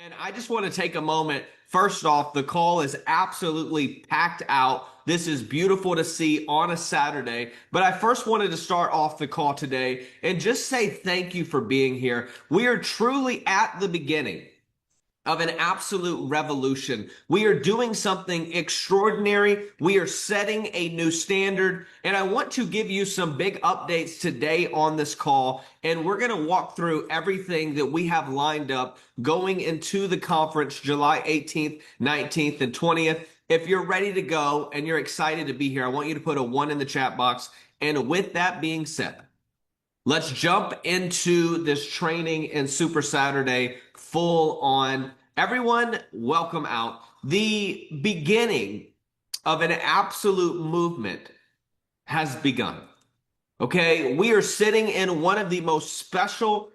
And I just want to take a moment. First off, the call is absolutely packed out. This is beautiful to see on a Saturday. But I first wanted to start off the call today and just say thank you for being here. We are truly at the beginning of an absolute revolution. We are doing something extraordinary. We are setting a new standard. And I want to give you some big updates today on this call. And we're going to walk through everything that we have lined up going into the conference July 18th, 19th, and 20th. If you're ready to go and you're excited to be here, I want you to put a 1 in the chat box. And with that being said, let's jump into this training and Super Saturday full on. Everyone, welcome out. The beginning of an absolute movement has begun. Okay, we are sitting in one of the most special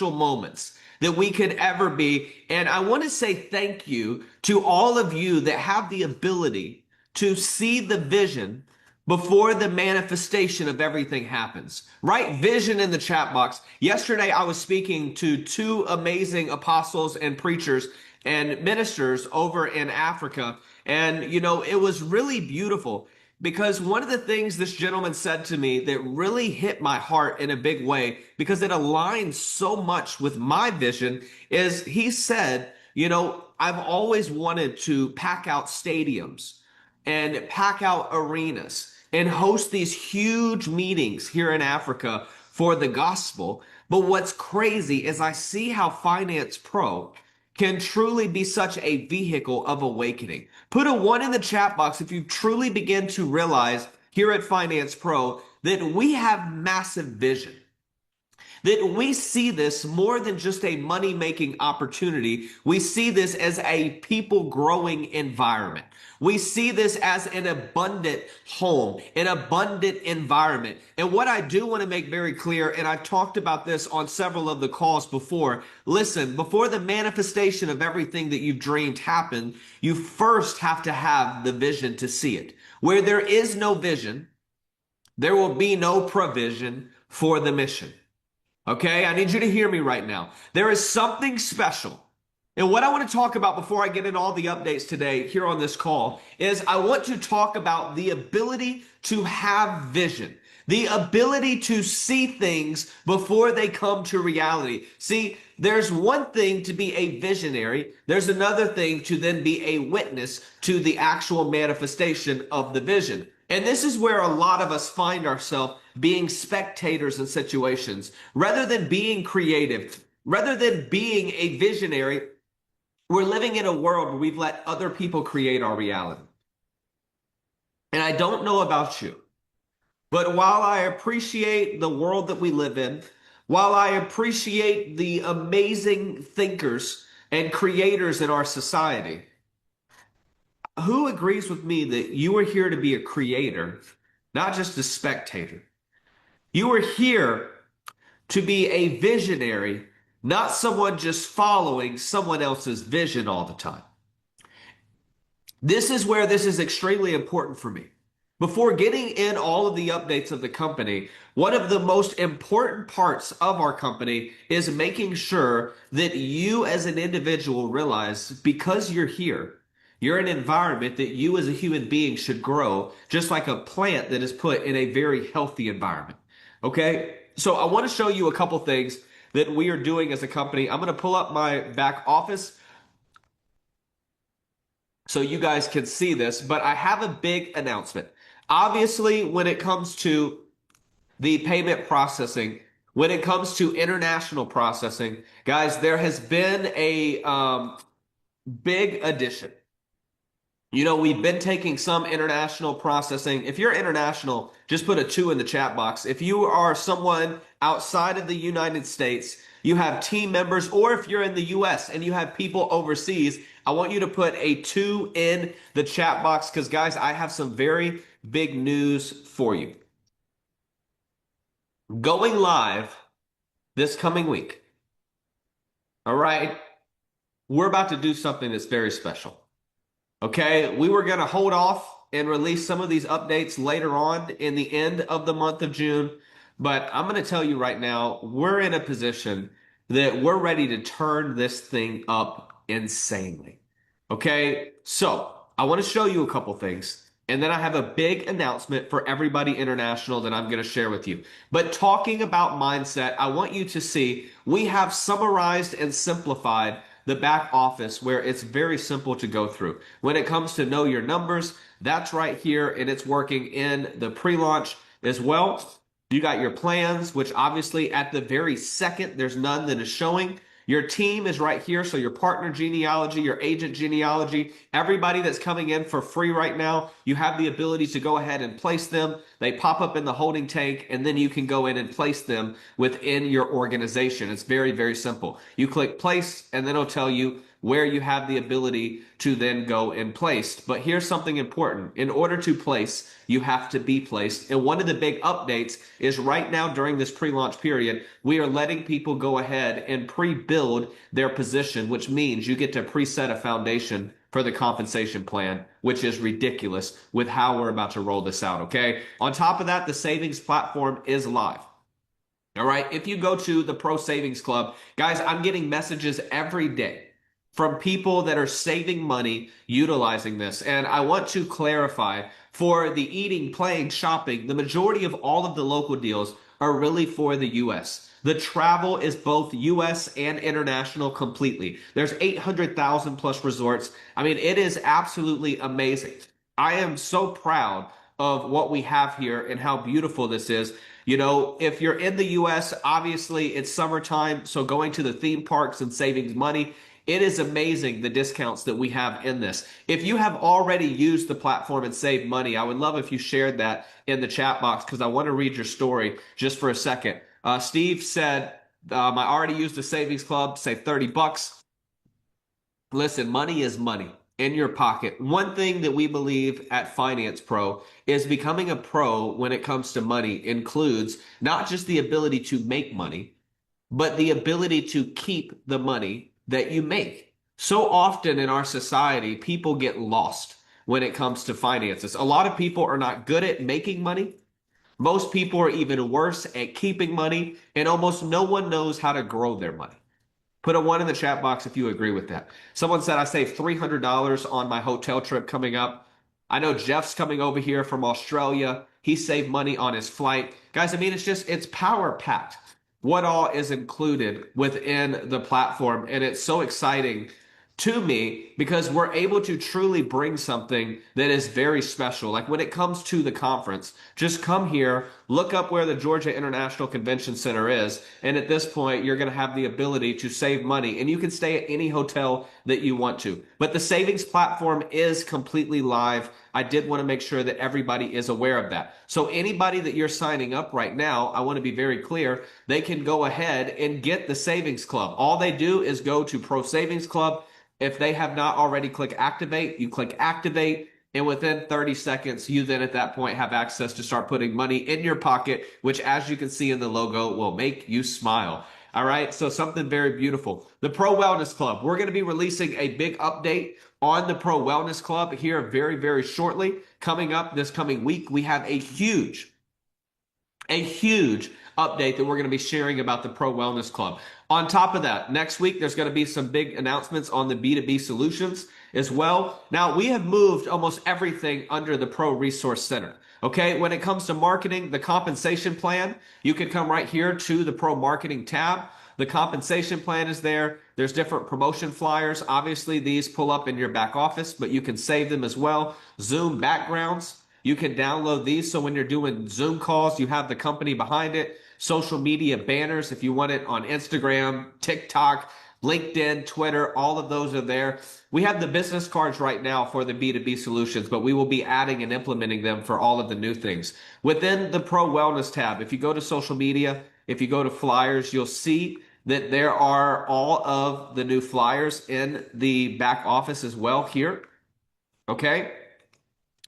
moments that we could ever be. And I want to say thank you to all of you that have the ability to see the vision before the manifestation of everything happens. Write vision in the chat box. Yesterday, I was speaking to two amazing apostles and preachers and ministers over in Africa. And, it was really beautiful because one of the things this gentleman said to me that really hit my heart in a big way, because it aligns so much with my vision, is he said, I've always wanted to pack out stadiums and pack out arenas and host these huge meetings here in Africa for the gospel. But what's crazy is I see how FinancePro can truly be such a vehicle of awakening. Put a 1 in the chat box if you truly begin to realize here at FinancePro that we have massive vision. That we see this more than just a money-making opportunity. We see this as a people-growing environment. We see this as an abundant home, an abundant environment. And what I do want to make very clear, and I've talked about this on several of the calls before, listen, before the manifestation of everything that you've dreamed happen, you first have to have the vision to see it. Where there is no vision, there will be no provision for the mission. Okay, I need you to hear me right now. There is something special. And what I want to talk about before I get into all the updates today here on this call is I want to talk about the ability to have vision, the ability to see things before they come to reality. See, there's one thing to be a visionary. There's another thing to then be a witness to the actual manifestation of the vision. And this is where a lot of us find ourselves being spectators in situations. Rather than being creative, rather than being a visionary, we're living in a world where we've let other people create our reality. And I don't know about you, but while I appreciate the world that we live in, while I appreciate the amazing thinkers and creators in our society, who agrees with me that you are here to be a creator, not just a spectator? You are here to be a visionary, not someone just following someone else's vision all the time. This is where this is extremely important for me. Before getting in all of the updates of the company, one of the most important parts of our company is making sure that you as an individual realize, because you're here, you're an environment that you as a human being should grow, just like a plant that is put in a very healthy environment. Okay, so I want to show you a couple things that we are doing as a company. I'm going to pull up my back office so you guys can see this, but I have a big announcement. Obviously, when it comes to the payment processing, when it comes to international processing, guys, there has been a big addition. We've been taking some international processing. If you're international, just put a 2 in the chat box. If you are someone outside of the United States, you have team members, or if you're in the US and you have people overseas, I want you to put a 2 in the chat box because, guys, I have some very big news for you. Going live this coming week. All right. We're about to do something that's very special. Okay, we were going to hold off and release some of these updates later on in the end of the month of June. But I'm going to tell you right now, we're in a position that we're ready to turn this thing up insanely. Okay, so I want to show you a couple things, and then I have a big announcement for everybody international that I'm going to share with you. But talking about mindset, I want you to see we have summarized and simplified the back office where it's very simple to go through. When it comes to know your numbers, that's right here, and it's working in the pre-launch as well. You got your plans, which obviously at the very second, there's none that is showing. Your team is right here. So your partner genealogy, your agent genealogy, everybody that's coming in for free right now, you have the ability to go ahead and place them. They pop up in the holding tank, and then you can go in and place them within your organization. It's very, very simple. You click place, and then it'll tell you where you have the ability to then go and place. But here's something important. In order to place, you have to be placed. And one of the big updates is right now during this pre-launch period, we are letting people go ahead and pre-build their position, which means you get to preset a foundation for the compensation plan, which is ridiculous with how we're about to roll this out, okay? On top of that, the savings platform is live. All right, if you go to the Pro Savings Club, guys, I'm getting messages every day from people that are saving money utilizing this. And I want to clarify for the eating, playing, shopping, the majority of all of the local deals are really for the US. The travel is both US and international completely. There's 800,000 plus resorts. I mean, it is absolutely amazing. I am so proud of what we have here and how beautiful this is. You know, if you're in the US, obviously it's summertime, so going to the theme parks and saving money, it is amazing the discounts that we have in this. If you have already used the platform and saved money, I would love if you shared that in the chat box because I want to read your story just for a second. Steve said, I already used the savings club, save 30 bucks. Listen, money is money in your pocket. One thing that we believe at FinancePro is becoming a pro when it comes to money includes not just the ability to make money, but the ability to keep the money that you make. So often in our society, people get lost when it comes to finances. A lot of people are not good at making money. Most people are even worse at keeping money, and almost no one knows how to grow their money. Put a 1 in the chat box if you agree with that. Someone said I saved $300 on my hotel trip coming up. I know Jeff's coming over here from Australia. He saved money on his flight. Guys, I mean, it's power packed what all is included within the platform. And it's so exciting to me because we're able to truly bring something that is very special. Like when it comes to the conference, just come here, look up where the Georgia International Convention Center is. And at this point, you're going to have the ability to save money and you can stay at any hotel that you want to. But the savings platform is completely live. I did want to make sure that everybody is aware of that. So anybody that you're signing up right now, I want to be very clear, they can go ahead and get the savings club. All they do is go to Pro Savings Club. If they have not already click activate, you click activate, and within 30 seconds, you then at that point have access to start putting money in your pocket, which as you can see in the logo will make you smile. All right, so something very beautiful. The Pro Wellness Club, we're going to be releasing a big update on the Pro Wellness Club here very, very shortly. Coming up this coming week, we have a huge update that we're going to be sharing about the Pro Wellness Club. On top of that, next week, there's going to be some big announcements on the B2B solutions as well. Now, we have moved almost everything under the Pro Resource Center. Okay, when it comes to marketing, the compensation plan, you can come right here to the Pro Marketing tab. The compensation plan is there. There's different promotion flyers. Obviously, these pull up in your back office, but you can save them as well. Zoom backgrounds. You can download these so when you're doing Zoom calls, you have the company behind it. Social media banners, if you want it on Instagram, TikTok, LinkedIn, Twitter, all of those are there. We have the business cards right now for the B2B solutions, but we will be adding and implementing them for all of the new things. Within the Pro Wellness tab, if you go to social media, if you go to flyers, you'll see that there are all of the new flyers in the back office as well here. Okay?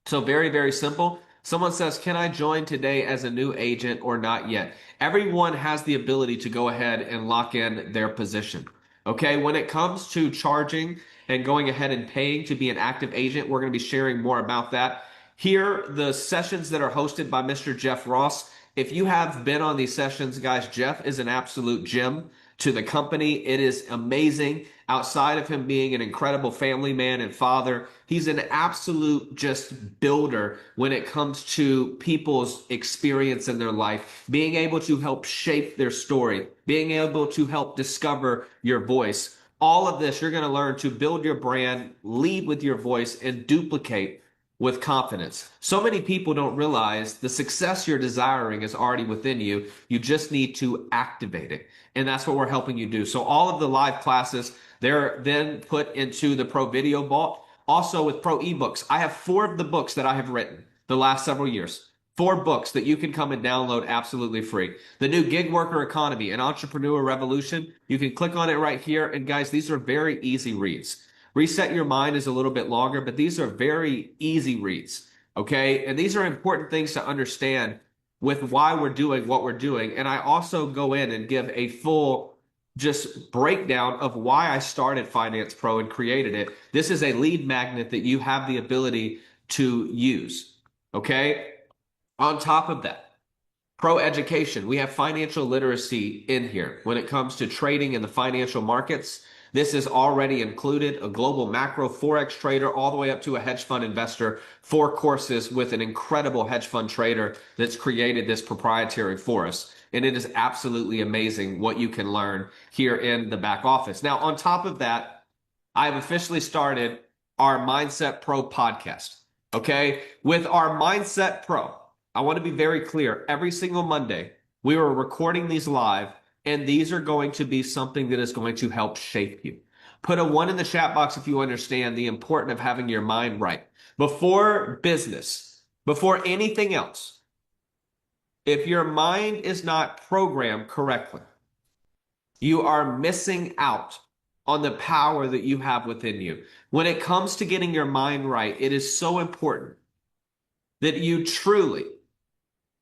So very, very simple. Someone says, can I join today as a new agent or not yet? Everyone has the ability to go ahead and lock in their position. Okay, when it comes to charging and going ahead and paying to be an active agent, we're going to be sharing more about that. Here, the sessions that are hosted by Mr. Jeff Ross. If you have been on these sessions, guys, Jeff is an absolute gem. to the company. It is amazing. Outside of him being an incredible family man and father, he's an absolute just builder when it comes to people's experience in their life, being able to help shape their story, being able to help discover your voice. All of this, you're going to learn to build your brand, lead with your voice, and duplicate with confidence. So many people don't realize the success you're desiring is already within you. You just need to activate it. And that's what we're helping you do. So all of the live classes, they're then put into the Pro Video Vault. Also with Pro eBooks, I have 4 of the books that I have written the last several years. 4 books that you can come and download absolutely free. The new Gig Worker Economy, an Entrepreneur Revolution. You can click on it right here. And guys, these are very easy reads. Reset Your Mind is a little bit longer, but these are very easy reads, okay? And these are important things to understand with why we're doing what we're doing. And I also go in and give a full just breakdown of why I started Finance Pro and created it. This is a lead magnet that you have the ability to use, okay? On top of that, Pro Education, we have financial literacy in here. When it comes to trading in the financial markets, this is already included, a global macro Forex trader all the way up to a hedge fund investor, 4 courses with an incredible hedge fund trader that's created this proprietary for us. And it is absolutely amazing what you can learn here in the back office. Now, on top of that, I've officially started our Mindset Pro podcast, okay? With our Mindset Pro, I want to be very clear. Every single Monday, we are recording these live, and these are going to be something that is going to help shape you. Put a 1 in the chat box if you understand the importance of having your mind right. Before business, before anything else, if your mind is not programmed correctly, you are missing out on the power that you have within you. When it comes to getting your mind right, it is so important that you truly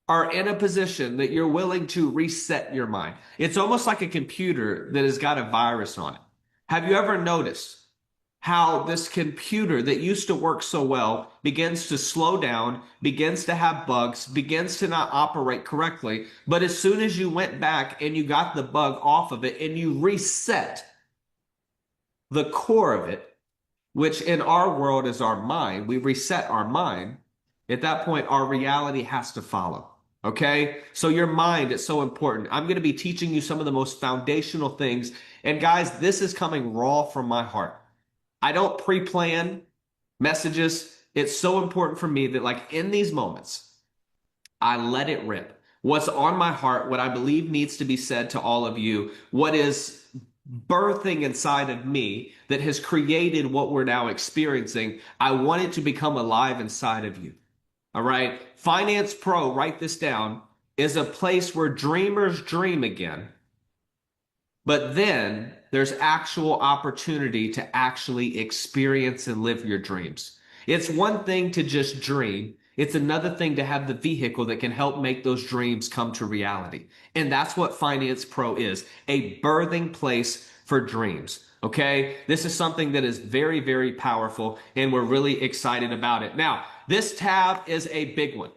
are in a position that you're willing to reset your mind. It's almost like a computer that has got a virus on it. Have you ever noticed how this computer that used to work so well begins to slow down, begins to have bugs, begins to not operate correctly, but as soon as you went back and you got the bug off of it and you reset the core of it, which in our world is our mind, we reset our mind, at that point our reality has to follow. Okay, so your mind is so important. I'm going to be teaching you some of the most foundational things. And guys, this is coming raw from my heart. I don't pre-plan messages. It's so important for me that like in these moments, I let it rip. What's on my heart, what I believe needs to be said to all of you, what is birthing inside of me that has created what we're now experiencing. I want it to become alive inside of you. All right. Finance Pro, write this down, is a place where dreamers dream again. But then there's actual opportunity to actually experience and live your dreams. It's one thing to just dream. It's another thing to have the vehicle that can help make those dreams come to reality. And that's what Finance Pro is, a birthing place for dreams. Okay, this is something that is very, very powerful, and we're really excited about it. Now, this tab is a big one.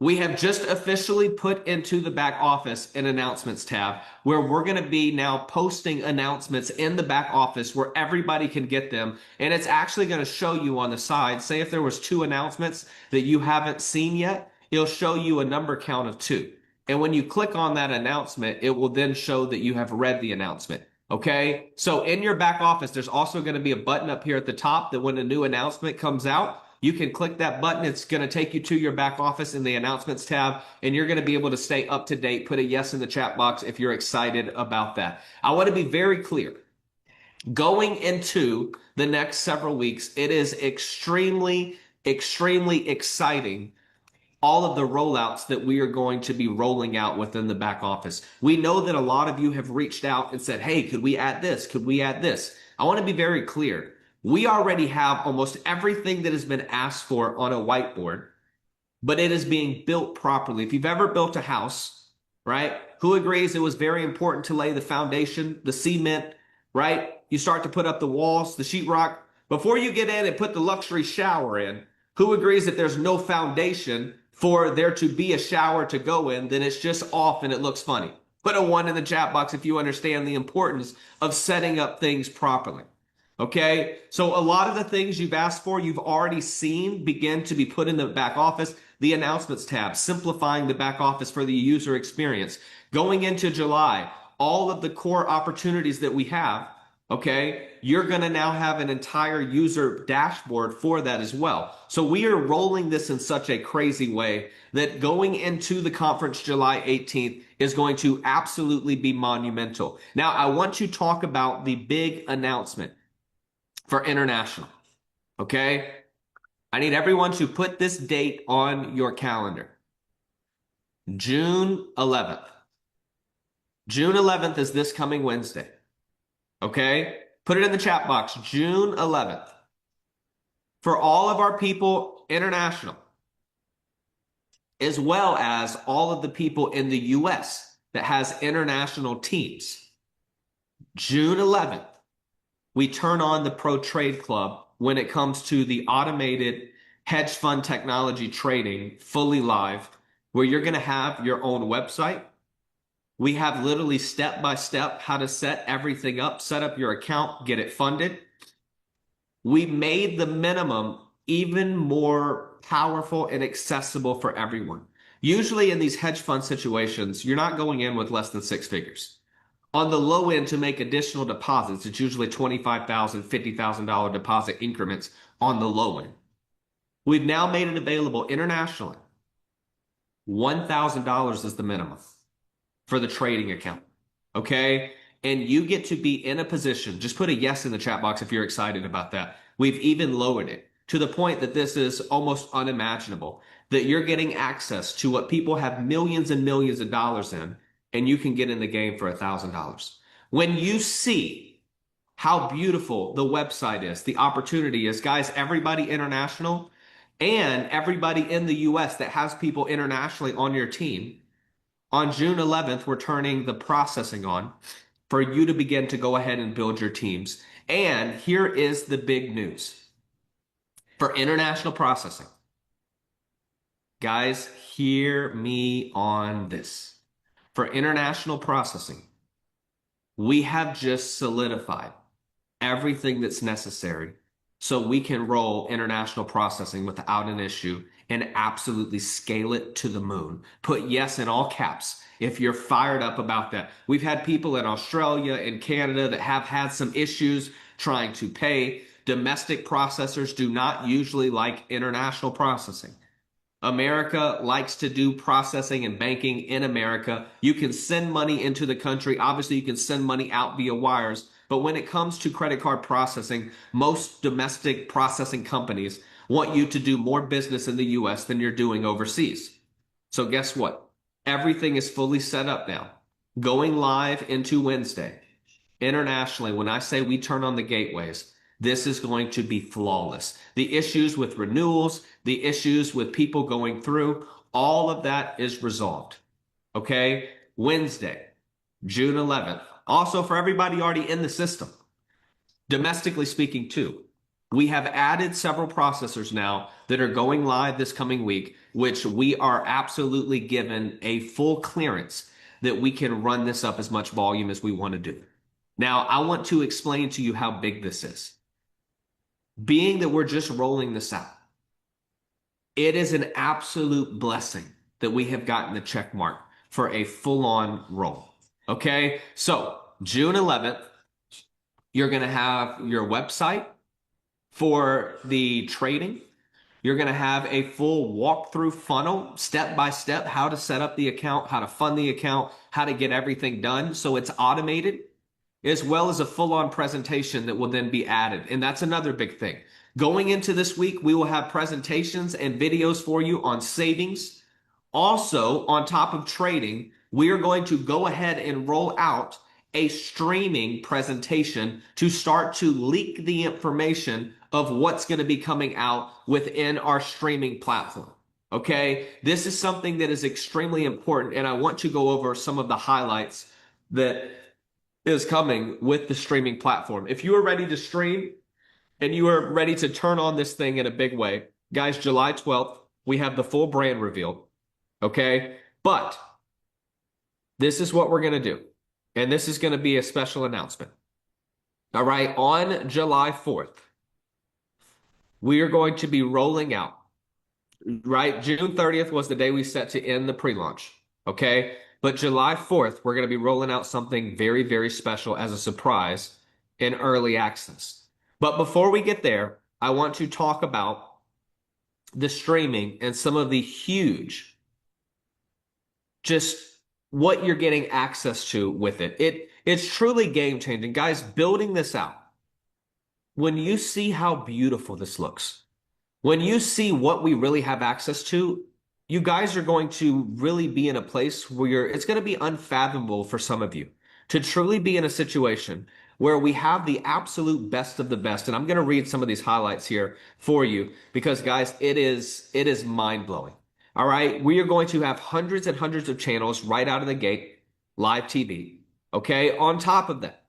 We have just officially put into the back office an announcements tab where we're going to be now posting announcements in the back office where everybody can get them. And it's actually going to show you on the side, say if there was 2 announcements that you haven't seen yet, it'll show you a number count of 2. And when you click on that announcement, it will then show that you have read the announcement. Okay, so in your back office, there's also going to be a button up here at the top that when a new announcement comes out, you can click that button. It's going to take you to your back office in the announcements tab, and you're going to be able to stay up to date. Put a yes in the chat box if you're excited about that. I want to be very clear. Going into the next several weeks, it is extremely, extremely exciting. All of the rollouts that we are going to be rolling out within the back office. We know that a lot of you have reached out and said, hey, could we add this? Could we add this? I want to be very clear. We already have almost everything that has been asked for on a whiteboard, but it is being built properly. If you've ever built a house, right? Who agrees it was very important to lay the foundation, the cement, right? You start to put up the walls, the sheetrock. Before you get in and put the luxury shower in, who agrees that there's no foundation for there to be a shower to go in, then it's just off and it looks funny. Put a one in the chat box if you understand the importance of setting up things properly. Okay, so a lot of the things you've asked for, you've already seen begin to be put in the back office. The announcements tab, simplifying the back office for the user experience. Going into July, all of the core opportunities that we have, okay, you're going to now have an entire user dashboard for that as well. So we are rolling this in such a crazy way that going into the conference July 18th is going to absolutely be monumental. Now, I want to talk about the big announcement for international. Okay? I need everyone to put this date on your calendar. June 11th. June 11th is this coming Wednesday. Okay? Put it in the chat box. June 11th. For all of our people international, as well as all of the people in the US that has international teams. June 11th, we turn on the Pro Trade Club when it comes to the automated hedge fund technology trading fully live, where you're going to have your own website. We have literally step by step how to set everything up, set up your account, get it funded. We made the minimum even more powerful and accessible for everyone. Usually in these hedge fund situations, you're not going in with less than six figures. On the low end, to make additional deposits, it's usually $25,000, $50,000 deposit increments on the low end. We've now made it available internationally. $1,000 is the minimum for the trading account. Okay? And you get to be in a position, just put a yes in the chat box if you're excited about that. We've even lowered it to the point that this is almost unimaginable, that you're getting access to what people have millions and millions of dollars in, and you can get in the game for $1,000. When you see how beautiful the website is, the opportunity is, guys, everybody international and everybody in the US that has people internationally on your team, on June 11th, we're turning the processing on for you to begin to go ahead and build your teams. And here is the big news. For international processing, guys, hear me on this. For international processing, we have just solidified everything that's necessary so we can roll international processing without an issue and absolutely scale it to the moon. Put yes in all caps if you're fired up about that. We've had people in Australia and Canada that have had some issues trying to pay. Domestic processors do not usually like international processing. America likes to do processing and banking in America. You can send money into the country. Obviously, you can send money out via wires. But when it comes to credit card processing, most domestic processing companies want you to do more business in the US than you're doing overseas. So guess what? Everything is fully set up now. Going live into Wednesday. Internationally, when I say we turn on the gateways, this is going to be flawless. The issues with renewals, the issues with people going through, all of that is resolved. Okay? Wednesday, June 11th. Also, for everybody already in the system, domestically speaking too, we have added several processors now that are going live this coming week, which we are absolutely given a full clearance that we can run this up as much volume as we want to do. Now, I want to explain to you how big this is. Being that we're just rolling this out, it is an absolute blessing that we have gotten the check mark for a full-on roll. Okay, so June 11th, you're going to have your website for the trading. You're going to have a full walkthrough funnel, step by step, how to set up the account, how to fund the account, how to get everything done so it's automated, as well as a full-on presentation that will then be added. And that's another big thing. Going into this week, we will have presentations and videos for you on savings. Also, on top of trading, we are going to go ahead and roll out a streaming presentation to start to leak the information of what's going to be coming out within our streaming platform. Okay, this is something that is extremely important, and I want to go over some of the highlights that is coming with the streaming platform. If you are ready to stream and you are ready to turn on this thing in a big way, guys, July 12th, we have the full brand reveal. Okay, but this is what we're going to do. And this is going to be a special announcement. All right. On July 4th, we are going to be rolling out, right? June 30th was the day we set to end the pre-launch. Okay. But July 4th, we're going to be rolling out something very, very special as a surprise in early access. But before we get there, I want to talk about the streaming and some of the huge, just what you're getting access to with it. It's truly game changing. Guys, building this out, when you see how beautiful this looks, when you see what we really have access to, you guys are going to really be in a place where it's going to be unfathomable for some of you to truly be in a situation where we have the absolute best of the best. And I'm going to read some of these highlights here for you because, guys, it is mind blowing. All right. We are going to have hundreds and hundreds of channels right out of the gate, live TV. Okay. On top of that,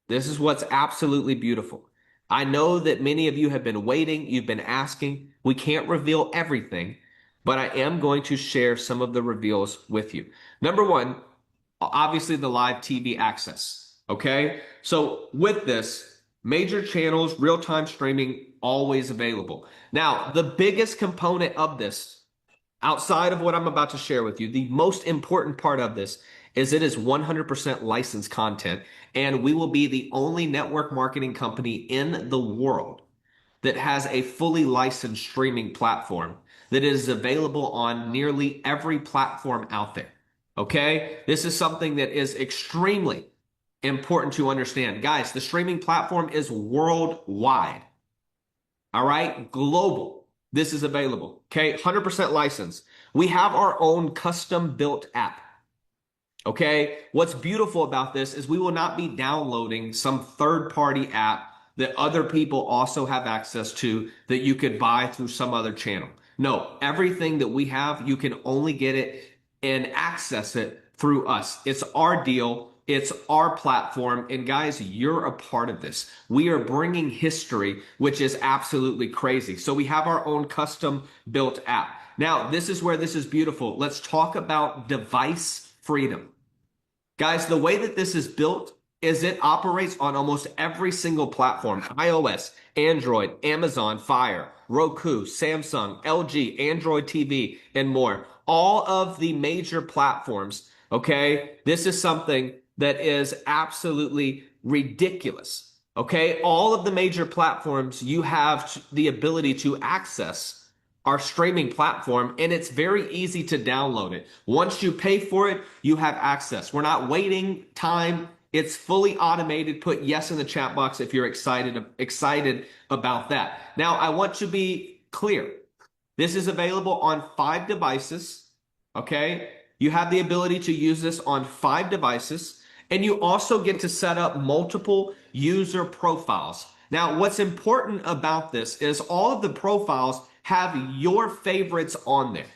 this is what's absolutely beautiful. I know that many of you have been waiting. You've been asking. We can't reveal everything, but I am going to share some of the reveals with you. Number one, obviously the live TV access. Okay. So with this, major channels, real-time streaming, always available. Now, the biggest component of this, outside of what I'm about to share with you, the most important part of this is it is 100% licensed content, and we will be the only network marketing company in the world that has a fully licensed streaming platform that is available on nearly every platform out there. Okay? This is something that is extremely important to understand. Guys, the streaming platform is worldwide. All right? Global. This is available. Okay? 100% licensed. We have our own custom built app. Okay? What's beautiful about this is we will not be downloading some third-party app that other people also have access to that you could buy through some other channel. No, everything that we have, you can only get it and access it through us. It's our deal. It's our platform. And guys, you're a part of this. We are bringing history, which is absolutely crazy. So we have our own custom built app. Now, this is where this is beautiful. Let's talk about device freedom. Guys, the way that this is built is it operates on almost every single platform: iOS, Android, Amazon Fire, Roku, Samsung, LG, Android TV, and more. All of the major platforms, okay? This is something that is absolutely ridiculous, okay? All of the major platforms, you have the ability to access our streaming platform, and it's very easy to download it. Once you pay for it, you have access. We're not waiting time. It's fully automated. Put yes in the chat box if you're excited about that. Now, I want to be clear. This is available on 5 devices, okay? You have the ability to use this on 5 devices, and you also get to set up multiple user profiles. Now, what's important about this is all of the profiles have your favorites on there.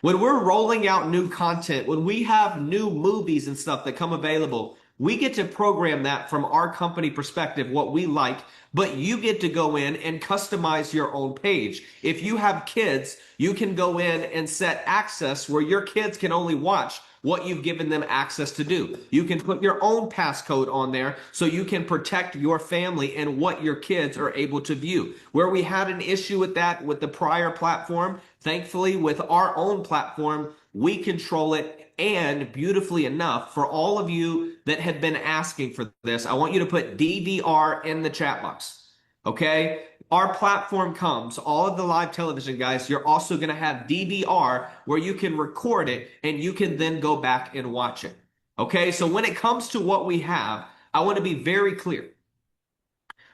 When we're rolling out new content, when we have new movies and stuff that come available, we get to program that from our company perspective, what we like, but you get to go in and customize your own page. If you have kids, you can go in and set access where your kids can only watch what you've given them access to do. You can put your own passcode on there so you can protect your family and what your kids are able to view. Where we had an issue with that with the prior platform, thankfully with our own platform, we control it. And beautifully enough, for all of you that have been asking for this, I want you to put DVR in the chat box. Okay? Our platform comes, all of the live television guys, you're also going to have DVR where you can record it and you can then go back and watch it. Okay, so when it comes to what we have, I want to be very clear.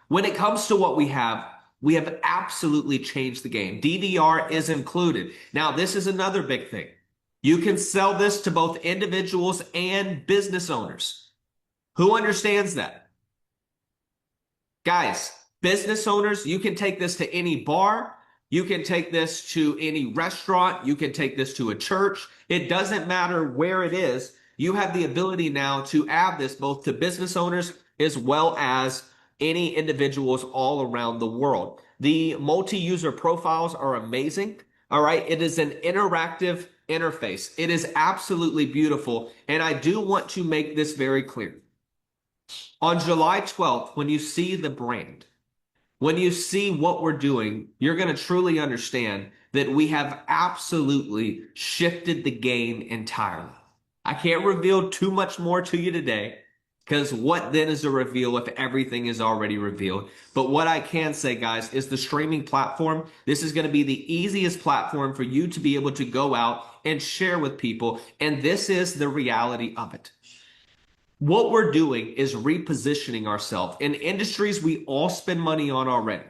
When it comes to what we have absolutely changed the game. DVR is included. Now, this is another big thing. You can sell this to both individuals and business owners. Who understands that? Guys, business owners, you can take this to any bar. You can take this to any restaurant. You can take this to a church. It doesn't matter where it is. You have the ability now to add this both to business owners as well as any individuals all around the world. The multi-user profiles are amazing. All right. It is an interactive interface. It is absolutely beautiful. And I do want to make this very clear. On July 12th, when you see the brand, when you see what we're doing, you're going to truly understand that we have absolutely shifted the game entirely. I can't reveal too much more to you today because what then is a reveal if everything is already revealed? But what I can say, guys, is the streaming platform. This is going to be the easiest platform for you to be able to go out and share with people. And this is the reality of it. What we're doing is repositioning ourselves in industries we all spend money on already.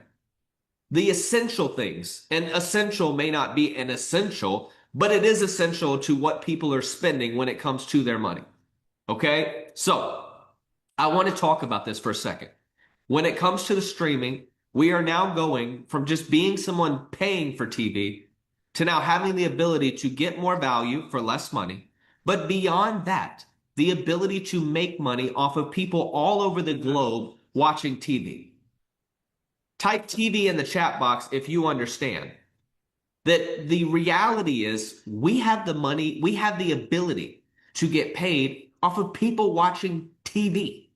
The essential things, and essential may not be an essential, but it is essential to what people are spending when it comes to their money. Okay? So I want to talk about this for a second. When it comes to the streaming, we are now going from just being someone paying for TV to now having the ability to get more value for less money. But beyond that, the ability to make money off of people all over the globe watching TV. Type TV in the chat box if you understand that the reality is we have the money, we have the ability to get paid off of people watching TV.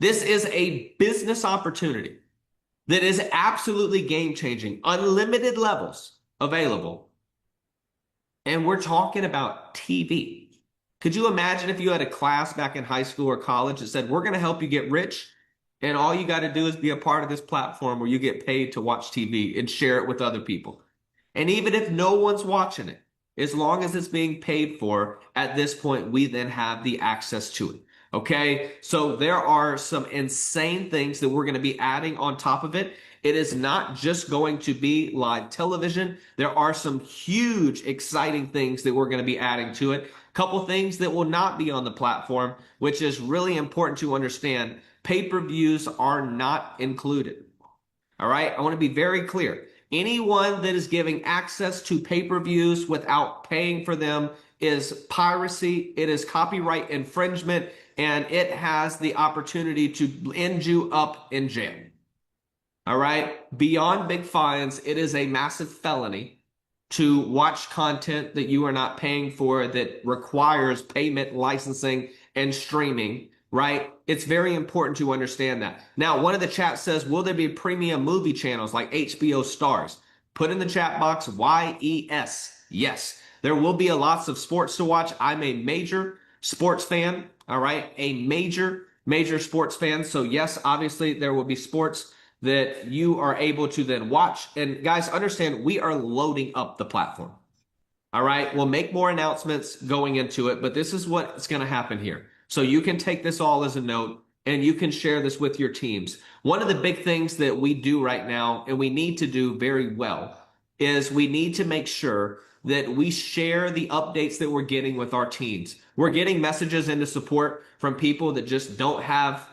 This is a business opportunity that is absolutely game-changing, unlimited levels available. And we're talking about TV. Could you imagine if you had a class back in high school or college that said, we're going to help you get rich, and all you got to do is be a part of this platform where you get paid to watch TV and share it with other people. And even if no one's watching it, as long as it's being paid for, at this point, we then have the access to it. Okay, so there are some insane things that we're going to be adding on top of it. It is not just going to be live television. There are some huge, exciting things that we're going to be adding to it. A couple things that will not be on the platform, which is really important to understand. Pay-per-views are not included. All right, I want to be very clear. Anyone that is giving access to pay-per-views without paying for them is piracy. It is copyright infringement, and it has the opportunity to end you up in jail. All right. Beyond big fines, it is a massive felony to watch content that you are not paying for that requires payment, licensing, and streaming. Right? It's very important to understand that. Now, one of the chats says, will there be premium movie channels like HBO Stars? Put in the chat box, YES. Yes. There will be lots of sports to watch. I'm a major sports fan. All right. A major sports fan. So yes, obviously there will be sports that you are able to then watch. And guys, understand we are loading up the platform. All right. We'll make more announcements going into it, but this is what's going to happen here. So you can take this all as a note and you can share this with your teams. One of the big things that we do right now, and we need to do very well, is we need to make sure that we share the updates that we're getting with our teams. We're getting messages into support from people that just don't have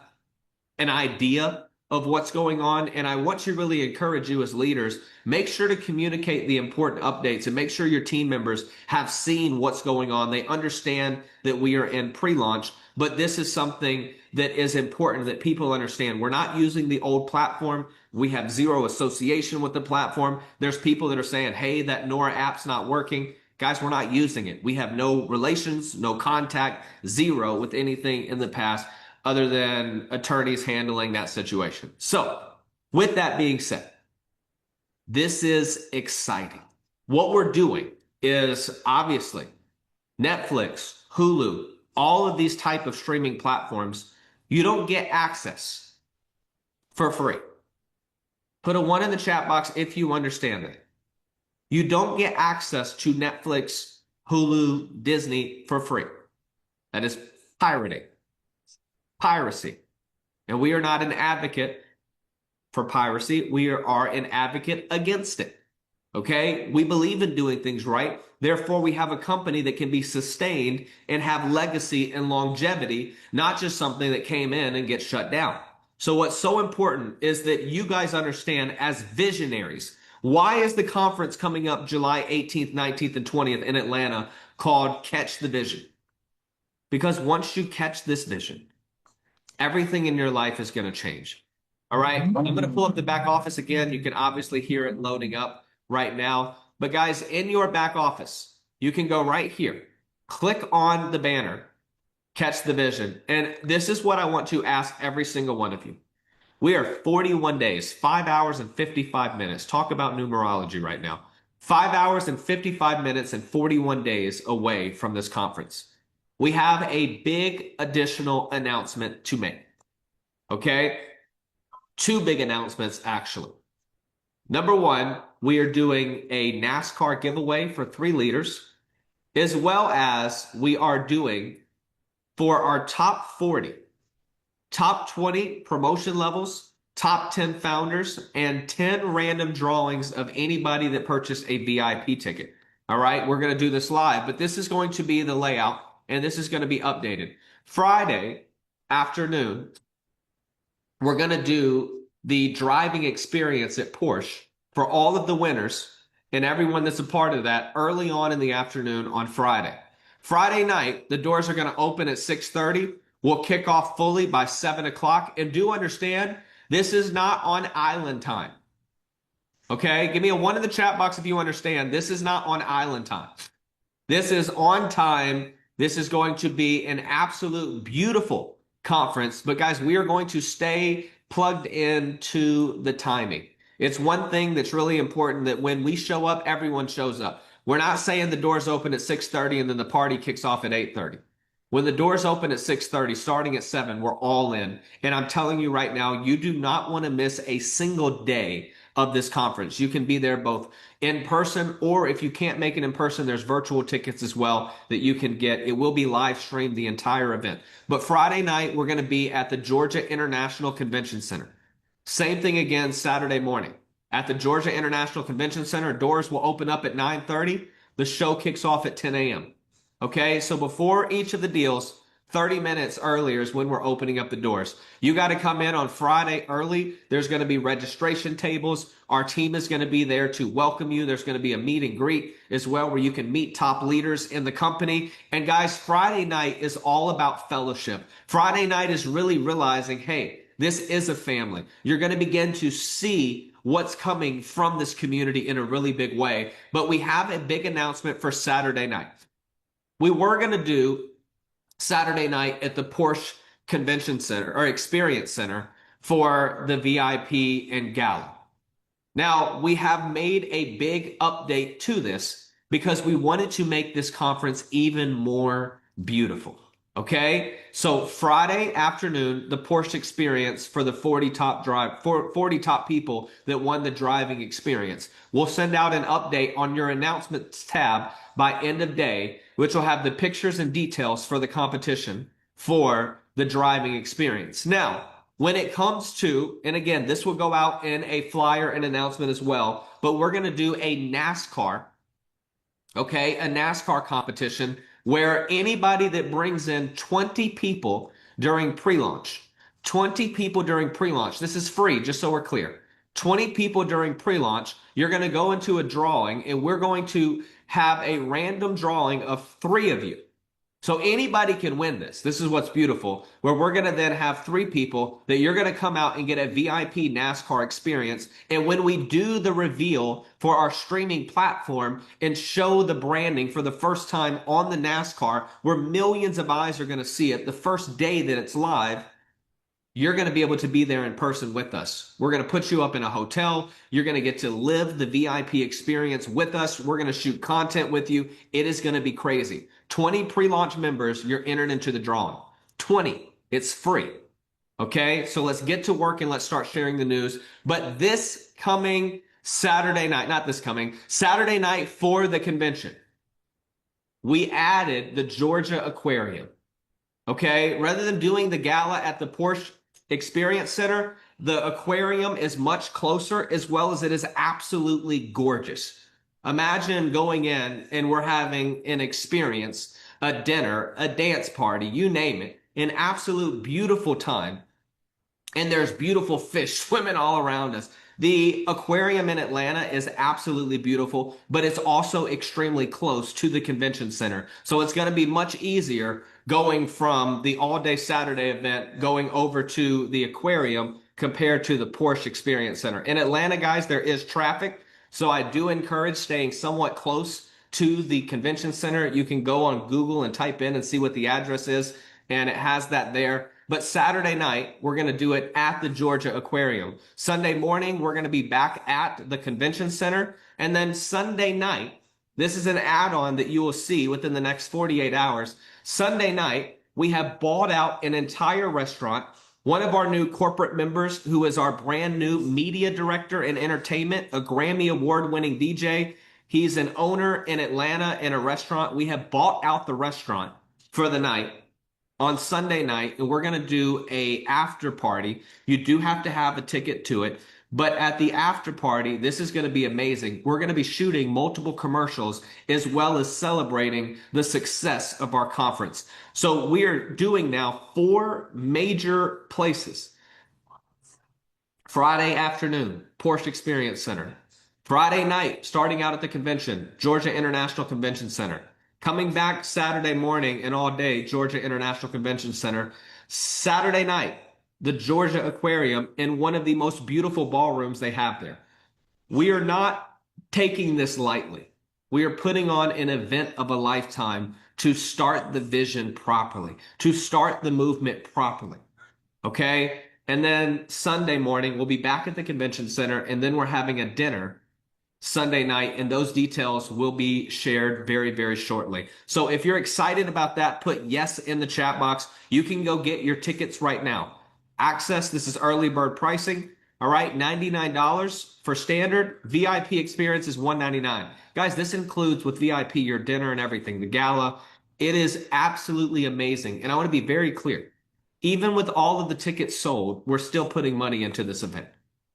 an idea of what's going on. And I want to really encourage you as leaders, make sure to communicate the important updates and make sure your team members have seen what's going on. They understand that we are in pre-launch, but this is something that is important that people understand. We're not using the old platform. We have zero association with the platform. There's people that are saying, hey, that Nora app's not working. Guys, we're not using it. We have no relations, no contact, zero with anything in the past other than attorneys handling that situation. So with that being said, this is exciting. What we're doing is obviously Netflix, Hulu, all of these type of streaming platforms, you don't get access for free. Put a 1 in the chat box if you understand that. You don't get access to Netflix, Hulu, Disney for free. That is pirating. Piracy. And we are not an advocate for piracy. We are an advocate against it. Okay? We believe in doing things right. Therefore, we have a company that can be sustained and have legacy and longevity, not just something that came in and gets shut down. So what's so important is that you guys understand as visionaries, why is the conference coming up July 18th, 19th, and 20th in Atlanta called Catch the Vision? Because once you catch this vision, everything in your life is going to change. All right. I'm going to pull up the back office again. You can obviously hear it loading up right now. But guys, in your back office, you can go right here, click on the banner, catch the vision. And this is what I want to ask every single one of you. We are 41 days, 5 hours and 55 minutes. Talk about numerology right now. 5 hours and 55 minutes and 41 days away from this conference. We have a big additional announcement to make. Okay? Two big announcements, actually. Number one, we are doing a NASCAR giveaway for 3 leaders, as well as we are doing for our top 40, top 20 promotion levels, top 10 founders, and 10 random drawings of anybody that purchased a VIP ticket. All right, we're going to do this live, but this is going to be the layout, and this is going to be updated. Friday afternoon, we're going to do the driving experience at Porsche for all of the winners and everyone that's a part of that early on in the afternoon on Friday. Friday night, the doors are going to open at 6:30. We'll kick off fully by 7 o'clock. And do understand, this is not on island time. Okay? Give me a 1 in the chat box if you understand. This is not on island time. This is on time. This is going to be an absolute beautiful conference. But guys, we are going to stay plugged into the timing. It's one thing that's really important, that when we show up, everyone shows up. We're not saying the doors open at 6:30 and then the party kicks off at 8:30. When the doors open at 6:30, starting at 7, we're all in. And I'm telling you right now, you do not want to miss a single day of this conference. You can be there both in person, or if you can't make it in person, there's virtual tickets as well that you can get. It will be live streamed, the entire event. But Friday night, we're going to be at the Georgia International Convention Center. Same thing again Saturday morning. At the Georgia International Convention Center, doors will open up at 9:30. The show kicks off at 10 a.m. Okay, so before each of the deals, 30 minutes earlier is when we're opening up the doors. You got to come in on Friday early. There's going to be registration tables. Our team is going to be there to welcome you. There's going to be a meet and greet as well where you can meet top leaders in the company. And guys, Friday night is all about fellowship. Friday night is really realizing, hey, this is a family. You're going to begin to see what's coming from this community in a really big way. But we have a big announcement for Saturday night. We were going to do Saturday night at the Porsche Convention Center or Experience Center for the VIP and Gala. Now, we have made a big update to this because we wanted to make this conference even more beautiful. Okay, so Friday afternoon, the Porsche Experience for the 40 top people that won the driving experience. We'll send out an update on your announcements tab by end of day, which will have the pictures and details for the competition for the driving experience. Now, when it comes to, and again, this will go out in a flyer and announcement as well, but we're going to do a NASCAR, okay, a NASCAR competition where anybody that brings in 20 people during pre-launch, 20 people during pre-launch, this is free, just so we're clear, 20 people during pre-launch, you're going to go into a drawing and we're going to have a random drawing of 3 of you. So anybody can win this. This is what's beautiful, where we're going to then have 3 people that you're going to come out and get a VIP NASCAR experience. And when we do the reveal for our streaming platform and show the branding for the first time on the NASCAR, where millions of eyes are going to see it the first day that it's live, you're going to be able to be there in person with us. We're going to put you up in a hotel. You're going to get to live the VIP experience with us. We're going to shoot content with you. It is going to be crazy. 20 pre-launch members, you're entered into the drawing. 20. It's free. Okay, so let's get to work and let's start sharing the news. But this coming Saturday night, not this coming, Saturday night for the convention, we added the Georgia Aquarium. Okay, rather than doing the gala at the Porsche Experience Center, the aquarium is much closer, as well as it is absolutely gorgeous. Imagine going in and we're having an experience, a dinner, a dance party, you name it, an absolute beautiful time. And there's beautiful fish swimming all around us. The aquarium in Atlanta is absolutely beautiful, but it's also extremely close to the convention center. So it's going to be much easier going from the all-day Saturday event, going over to the aquarium compared to the Porsche Experience Center. In Atlanta, guys, there is traffic. So I do encourage staying somewhat close to the convention center. You can go on Google and type in and see what the address is, and it has that there. But Saturday night, we're going to do it at the Georgia Aquarium. Sunday morning, we're going to be back at the convention center. And then Sunday night, this is an add-on that you will see within the next 48 hours. Sunday night, we have bought out an entire restaurant. One of our new corporate members, who is our brand new media director in entertainment, a Grammy award-winning DJ, he's an owner in Atlanta in a restaurant. We have bought out the restaurant for the night on Sunday night, and we're going to do a after party. You do have to have a ticket to it, but at the after party, this is going to be amazing. We're going to be shooting multiple commercials as well as celebrating the success of our conference. So we're doing now 4 major places. Friday afternoon, Porsche Experience Center. Friday night, starting out at the convention, Georgia International Convention Center. Coming back Saturday morning and all day, Georgia International Convention Center. Saturday night, the Georgia Aquarium in one of the most beautiful ballrooms they have there. We are not taking this lightly. We are putting on an event of a lifetime to start the vision properly, to start the movement properly. Okay? And then Sunday morning, we'll be back at the convention center, and then we're having a dinner Sunday night, and those details will be shared very, very shortly. So if you're excited about that, put yes in the chat box. You can go get your tickets right now. Access, this is early bird pricing. All right, $99 for standard. VIP experience is $199. Guys, this includes with VIP your dinner and everything, the gala. It is absolutely amazing. And I want to be very clear. Even with all of the tickets sold, we're still putting money into this event.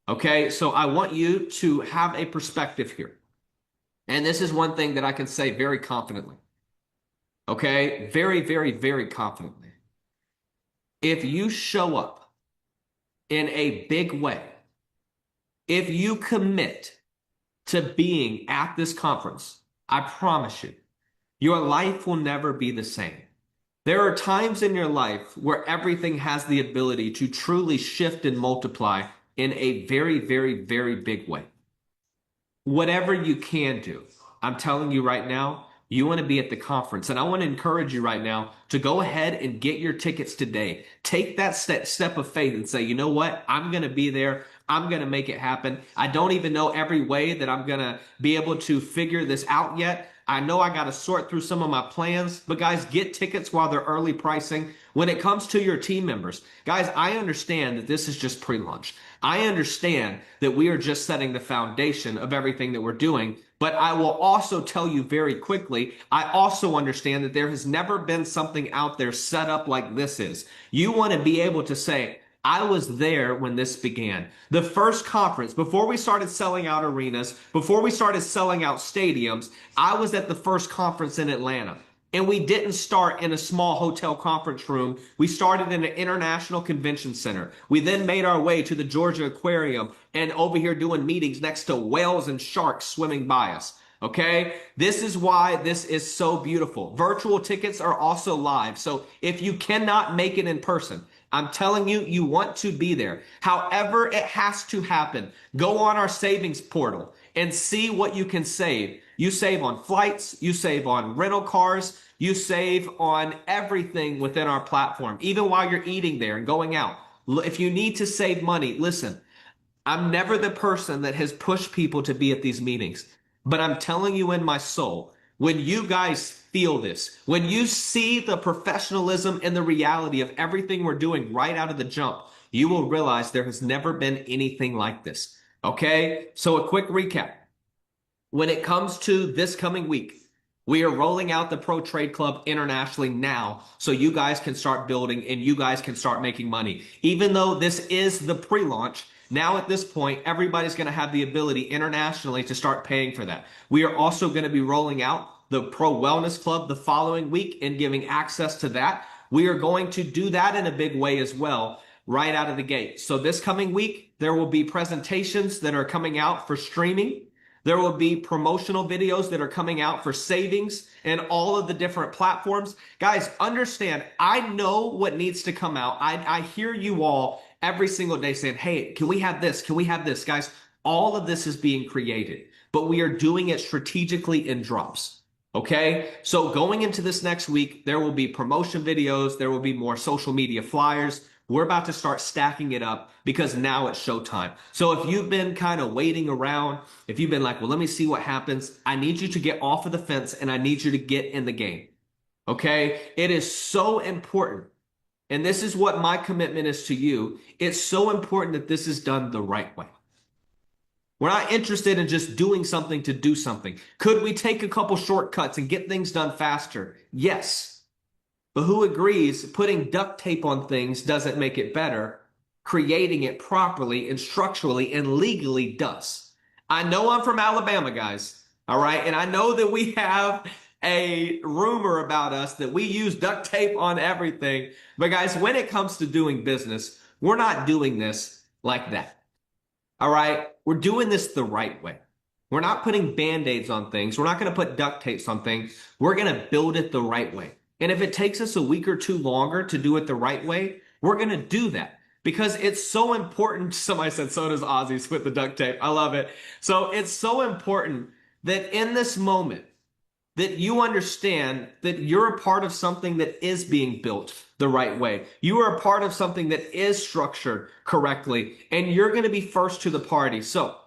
Okay, so I want you to have a perspective here. And this is one thing that I can say very confidently. Okay, very, very, very confidently. If you show up in a big way, if you commit to being at this conference, I promise you, your life will never be the same. There are times in your life where everything has the ability to truly shift and multiply in a very, very, very big way. Whatever you can do, I'm telling you right now, you want to be at the conference. And I want to encourage you right now to go ahead and get your tickets today. Take that step of faith and say, you know what? I'm going to be there. I'm going to make it happen. I don't even know every way that I'm going to be able to figure this out yet. I know I got to sort through some of my plans, but guys, get tickets while they're early pricing. When it comes to your team members, guys, I understand that this is just pre-launch. I understand that we are just setting the foundation of everything that we're doing, but I will also tell you very quickly, I also understand that there has never been something out there set up like this is. You want to be able to say, I was there when this began. The first conference, before we started selling out arenas, before we started selling out stadiums, I was at the first conference in Atlanta. And we didn't start in a small hotel conference room. We started in an international convention center. We then made our way to the Georgia Aquarium and over here doing meetings next to whales and sharks swimming by us. Okay, this is why this is so beautiful. Virtual tickets are also live. So if you cannot make it in person, I'm telling you, you want to be there. However, it has to happen. Go on our savings portal and see what you can save. You save on flights, you save on rental cars, you save on everything within our platform, even while you're eating there and going out. If you need to save money, listen, I'm never the person that has pushed people to be at these meetings, but I'm telling you in my soul, when you guys feel this, when you see the professionalism and the reality of everything we're doing right out of the jump, you will realize there has never been anything like this. Okay, so a quick recap. When it comes to this coming week, we are rolling out the Pro Trade Club internationally now so you guys can start building and you guys can start making money. Even though this is the pre-launch, now at this point, everybody's going to have the ability internationally to start paying for that. We are also going to be rolling out the Pro Wellness Club the following week and giving access to that. We are going to do that in a big way as well right out of the gate. So this coming week, there will be presentations that are coming out for streaming. There will be promotional videos that are coming out for savings and all of the different platforms. Guys, understand, I know what needs to come out. I hear you all every single day saying, hey, can we have this? Can we have this? Guys, all of this is being created, but we are doing it strategically in drops. Okay, so going into this next week, there will be promotion videos, there will be more social media flyers. We're about to start stacking it up because now it's showtime. So if you've been kind of waiting around, if you've been like, well, let me see what happens, I need you to get off of the fence and I need you to get in the game. Okay, it is so important. And this is what my commitment is to you. It's so important that this is done the right way. We're not interested in just doing something to do something. Could we take a couple shortcuts and get things done faster? Yes. But who agrees putting duct tape on things doesn't make it better? Creating it properly and structurally and legally does. I know I'm from Alabama, guys. All right. And I know that we have a rumor about us that we use duct tape on everything. But guys, when it comes to doing business, we're not doing this like that. All right. We're doing this the right way. We're not putting band-aids on things. We're not going to put duct tapes on things. We're going to build it the right way. And if it takes us a week or two longer to do it the right way, we're going to do that because it's so important. Somebody said, so does Ozzy's with the duct tape. I love it. So it's so important that in this moment, that you understand that you're a part of something that is being built the right way. You are a part of something that is structured correctly, and you're going to be first to the party. So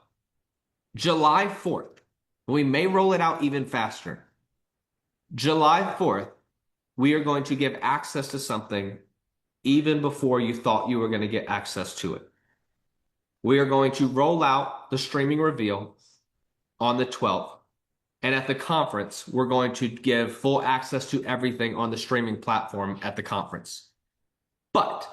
July 4th, we may roll it out even faster. July 4th, we are going to give access to something even before you thought you were going to get access to it. We are going to roll out the streaming reveal on the 12th. And at the conference, we're going to give full access to everything on the streaming platform at the conference. But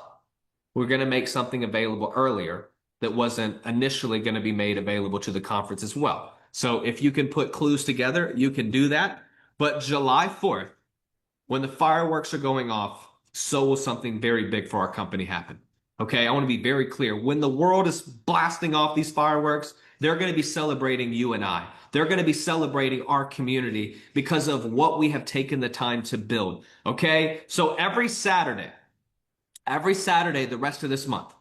we're going to make something available earlier that wasn't initially going to be made available to the conference as well. So if you can put clues together, you can do that. But July 4th, when the fireworks are going off, so will something very big for our company happen. Okay, I want to be very clear. When the world is blasting off these fireworks, they're going to be celebrating you and I. They're going to be celebrating our community because of what we have taken the time to build. Okay, so every Saturday, the rest of this month,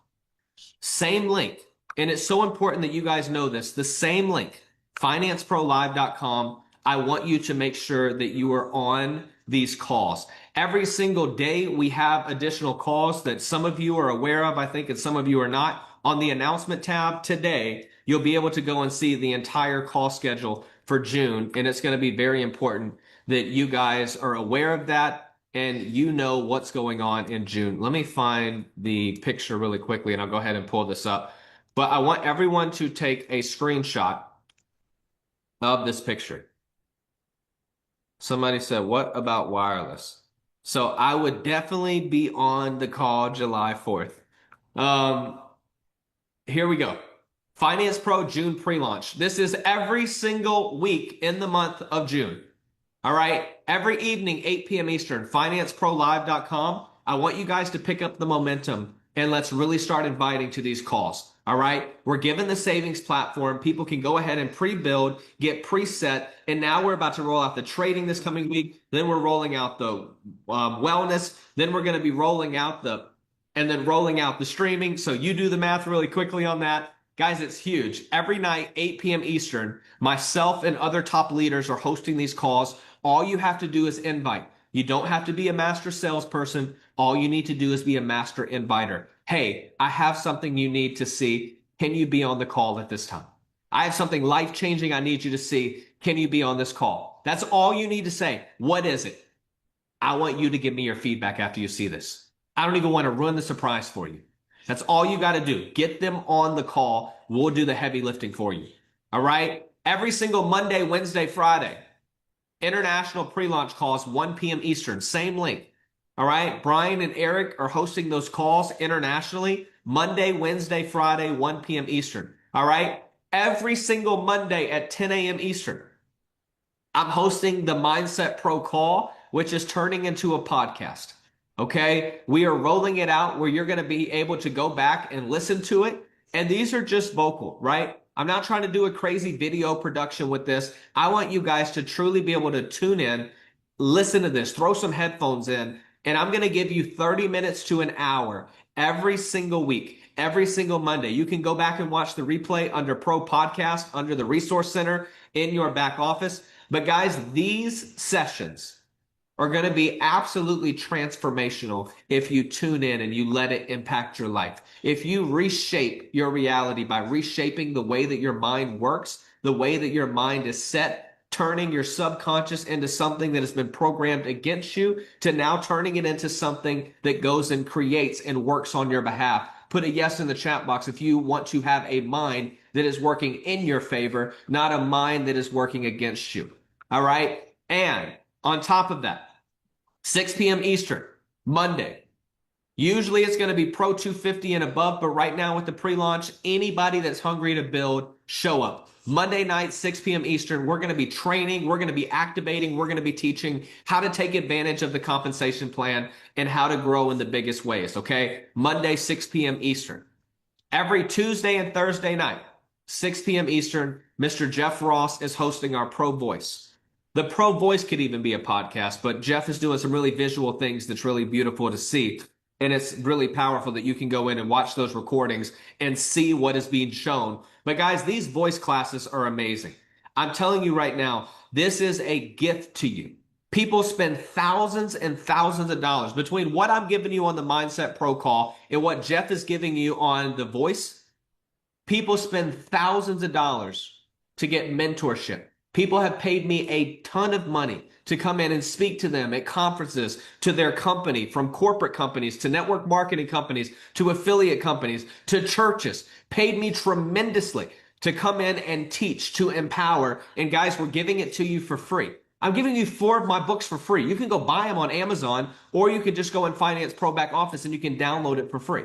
same link. And it's so important that you guys know this. The same link, FinanceProLive.com. I want you to make sure that you are on these calls. Every single day, we have additional calls that some of you are aware of, I think, and some of you are not. On the announcement tab today, you'll be able to go and see the entire call schedule for June. And it's going to be very important that you guys are aware of that and you know what's going on in June. Let me find the picture really quickly and I'll go ahead and pull this up. But I want everyone to take a screenshot of this picture. Somebody said, what about wireless? So I would definitely be on the call July 4th. Here we go. Finance Pro June pre-launch. This is every single week in the month of June. All right. Every evening, 8 p.m. Eastern, FinanceProLive.com. I want you guys to pick up the momentum and let's really start inviting to these calls. All right. We're given the savings platform. People can go ahead and pre-build, get preset. And now we're about to roll out the trading this coming week. Then we're rolling out the wellness. Then we're going to be rolling out the streaming. So you do the math really quickly on that. Guys, it's huge. Every night, 8 p.m. Eastern, myself and other top leaders are hosting these calls. All you have to do is invite. You don't have to be a master salesperson. All you need to do is be a master inviter. Hey, I have something you need to see. Can you be on the call at this time? I have something life-changing I need you to see. Can you be on this call? That's all you need to say. What is it? I want you to give me your feedback after you see this. I don't even want to ruin the surprise for you. That's all you got to do. Get them on the call. We'll do the heavy lifting for you. All right? Every single Monday, Wednesday, Friday, international pre-launch calls, 1 p.m. Eastern, same link. All right? Brian and Eric are hosting those calls internationally, Monday, Wednesday, Friday, 1 p.m. Eastern. All right? Every single Monday at 10 a.m. Eastern, I'm hosting the Mindset Pro call, which is turning into a podcast. Okay, we are rolling it out where you're going to be able to go back and listen to it. And these are just vocal, right? I'm not trying to do a crazy video production with this. I want you guys to truly be able to tune in, listen to this, throw some headphones in, and I'm going to give you 30 minutes to an hour every single week, every single Monday. You can go back and watch the replay under Pro Podcast, under the Resource Center in your back office. But guys, these sessions are going to be absolutely transformational if you tune in and you let it impact your life. If you reshape your reality by reshaping the way that your mind works, the way that your mind is set, turning your subconscious into something that has been programmed against you to now turning it into something that goes and creates and works on your behalf. Put a yes in the chat box if you want to have a mind that is working in your favor, not a mind that is working against you. All right? And on top of that, 6 p.m. Eastern, Monday. Usually it's going to be Pro 250 and above, but right now with the pre-launch, anybody that's hungry to build, show up. Monday night, 6 p.m. Eastern, we're going to be training, we're going to be activating, we're going to be teaching how to take advantage of the compensation plan and how to grow in the biggest ways, okay? Monday, 6 p.m. Eastern. Every Tuesday and Thursday night, 6 p.m. Eastern, Mr. Jeff Ross is hosting our Pro Voice. The Pro Voice could even be a podcast, but Jeff is doing some really visual things that's really beautiful to see. And it's really powerful that you can go in and watch those recordings and see what is being shown. But guys, these voice classes are amazing. I'm telling you right now, this is a gift to you. People spend thousands and thousands of dollars between what I'm giving you on the Mindset Pro call and what Jeff is giving you on the voice. People spend thousands of dollars to get mentorship. People have paid me a ton of money to come in and speak to them at conferences, to their company, from corporate companies, to network marketing companies, to affiliate companies, to churches. Paid me tremendously to come in and teach, to empower. And guys, we're giving it to you for free. I'm giving you 4 of my books for free. You can go buy them on Amazon, or you could just go in Finance Pro back office and you can download it for free.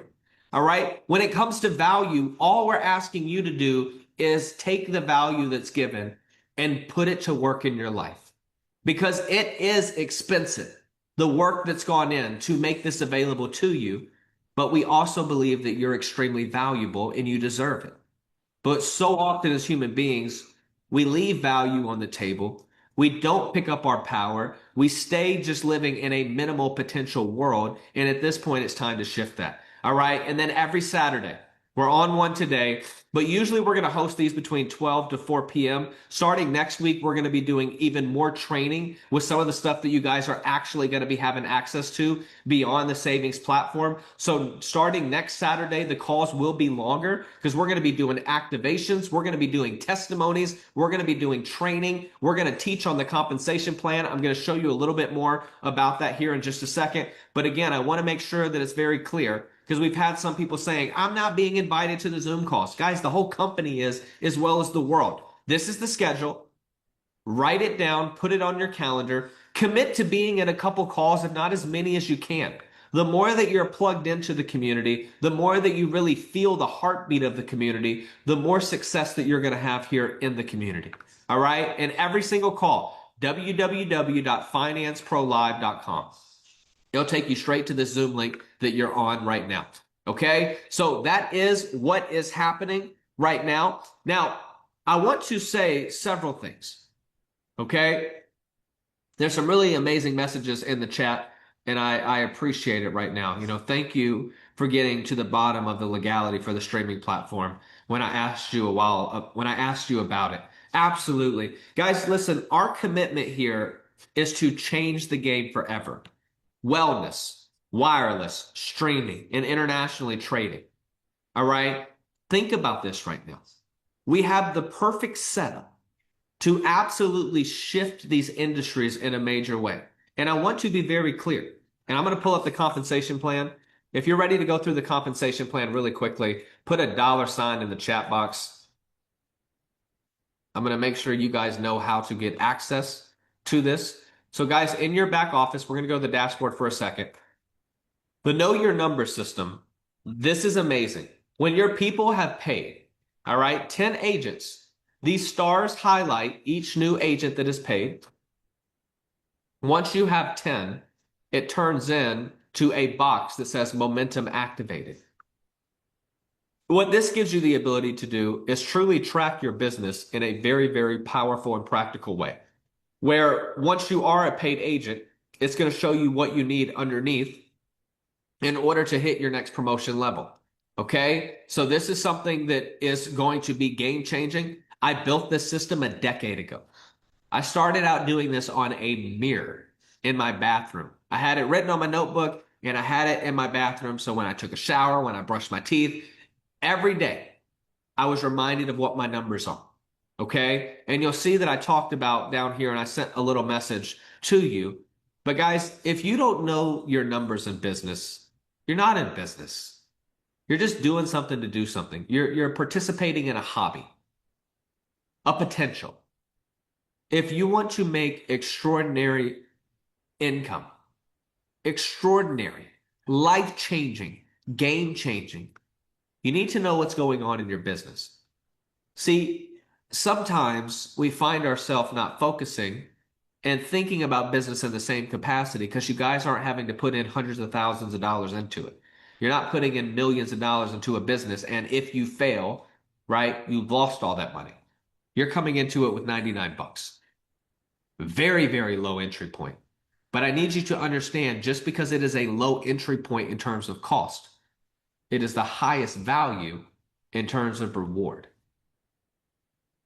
All right? When it comes to value, all we're asking you to do is take the value that's given and put it to work in your life, because it is expensive, the work that's gone in to make this available to you. But we also believe that you're extremely valuable and you deserve it. But so often as human beings, we leave value on the table. We don't pick up our power. We stay just living in a minimal potential world. And at this point, it's time to shift that. All right. And then every Saturday, we're on one today, but usually we're going to host these between 12 to 4 p.m. Starting next week, we're going to be doing even more training with some of the stuff that you guys are actually going to be having access to beyond the savings platform. So starting next Saturday, the calls will be longer because we're going to be doing activations. We're going to be doing testimonies. We're going to be doing training. We're going to teach on the compensation plan. I'm going to show you a little bit more about that here in just a second. But again, I want to make sure that it's very clear, because we've had some people saying, I'm not being invited to the Zoom calls. Guys, the whole company is, as well as the world. This is the schedule. Write it down, put it on your calendar, commit to being at a couple calls, if not as many as you can. The more that you're plugged into the community, the more that you really feel the heartbeat of the community, the more success that you're going to have here in the community. All right? And every single call, www.financeprolive.com. It'll take you straight to the Zoom link that you're on right now. Okay? So that is what is happening right now. Now, I want to say several things. Okay? There's some really amazing messages in the chat, and I appreciate it right now. Thank you for getting to the bottom of the legality for the streaming platform when I asked you about it. Absolutely. Guys, listen, our commitment here is to change the game forever. Wellness, wireless, streaming, and internationally trading. All right? Think about this right now. We have the perfect setup to absolutely shift these industries in a major way. And I want to be very clear. And I'm going to pull up the compensation plan. If you're ready to go through the compensation plan really quickly, put a $sign in the chat box. I'm going to make sure you guys know how to get access to this. So guys, in your back office, we're going to go to the dashboard for a second. The Know Your Number system, this is amazing. When your people have paid, all right, 10 agents, these stars highlight each new agent that is paid. Once you have 10, it turns in to a box that says momentum activated. What this gives you the ability to do is truly track your business in a very, very powerful and practical way, where once you are a paid agent, it's going to show you what you need underneath in order to hit your next promotion level. Okay? So this is something that is going to be game changing. I built this system a decade ago. I started out doing this on a mirror in my bathroom. I had it written on my notebook and I had it in my bathroom. So when I took a shower, when I brushed my teeth, every day I was reminded of what my numbers are. Okay. And you'll see that I talked about down here and I sent a little message to you. But guys, if you don't know your numbers in business, you're not in business. You're just doing something to do something. You're participating in a hobby, a potential. If you want to make extraordinary income, extraordinary, life-changing, game-changing, you need to know what's going on in your business. See, sometimes we find ourselves not focusing and thinking about business in the same capacity because you guys aren't having to put in hundreds of thousands of dollars into it. You're not putting in millions of dollars into a business, and if you fail, right, you've lost all that money. You're coming into it with 99 bucks. Very, very low entry point. But I need you to understand just because it is a low entry point in terms of cost, it is the highest value in terms of reward.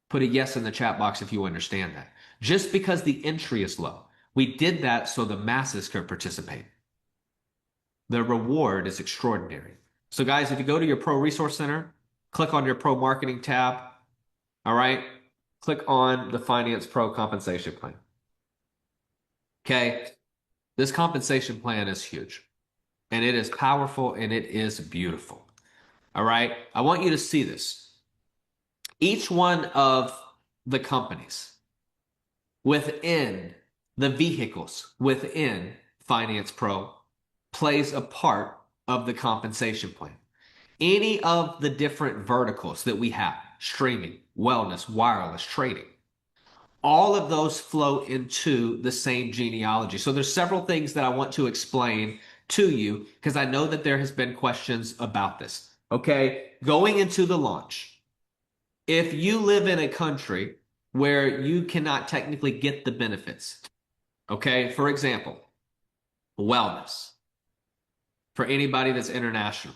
Put a yes in the chat box if you understand that. Just because the entry is low, we did that so the masses could participate. The reward is extraordinary. So, guys, if you go to your Pro Resource Center, click on your Pro Marketing tab. All right, click on the Finance Pro Compensation Plan. Okay, this compensation plan is huge and it is powerful and it is beautiful. All right, I want you to see this. Each one of the companies within the vehicles within Finance Pro plays a part of the compensation plan. Any of the different verticals that we have, streaming, wellness, wireless, trading, all of those flow into the same genealogy. So there's several things that I want to explain to you because I know that there has been questions about this. Okay, going into the launch, if you live in a country where you cannot technically get the benefits, okay, for example, wellness for anybody that's international,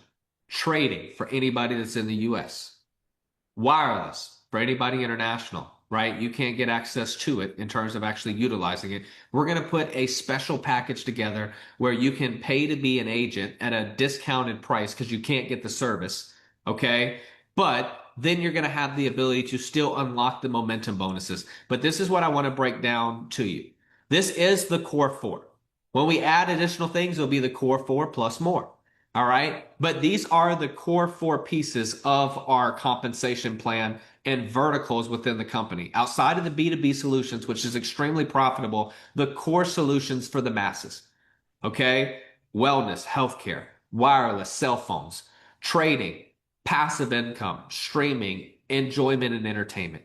trading for anybody that's in the US, wireless for anybody international, right? You can't get access to it in terms of actually utilizing it. We're going to put a special package together where you can pay to be an agent at a discounted price because you can't get the service, okay? But then you're going to have the ability to still unlock the momentum bonuses. But this is what I want to break down to you. This is the core four. When we add additional things, it'll be the core four plus more. All right. But these are the core four pieces of our compensation plan and verticals within the company. Outside of the B2B solutions, which is extremely profitable, the core solutions for the masses. Okay. Wellness, healthcare, wireless, cell phones, trading, passive income, streaming, enjoyment, and entertainment.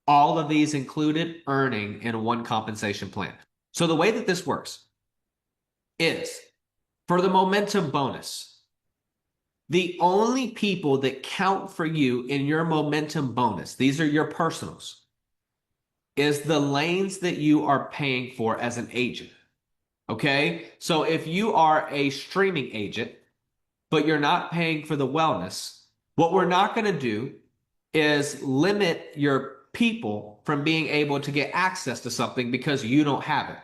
All of these included earning in one compensation plan. So the way that this works is for the momentum bonus, the only people that count for you in your momentum bonus, these are your personals, is the lanes that you are paying for as an agent. Okay? So if you are a streaming agent, but you're not paying for the wellness, what we're not going to do is limit your people from being able to get access to something because you don't have it.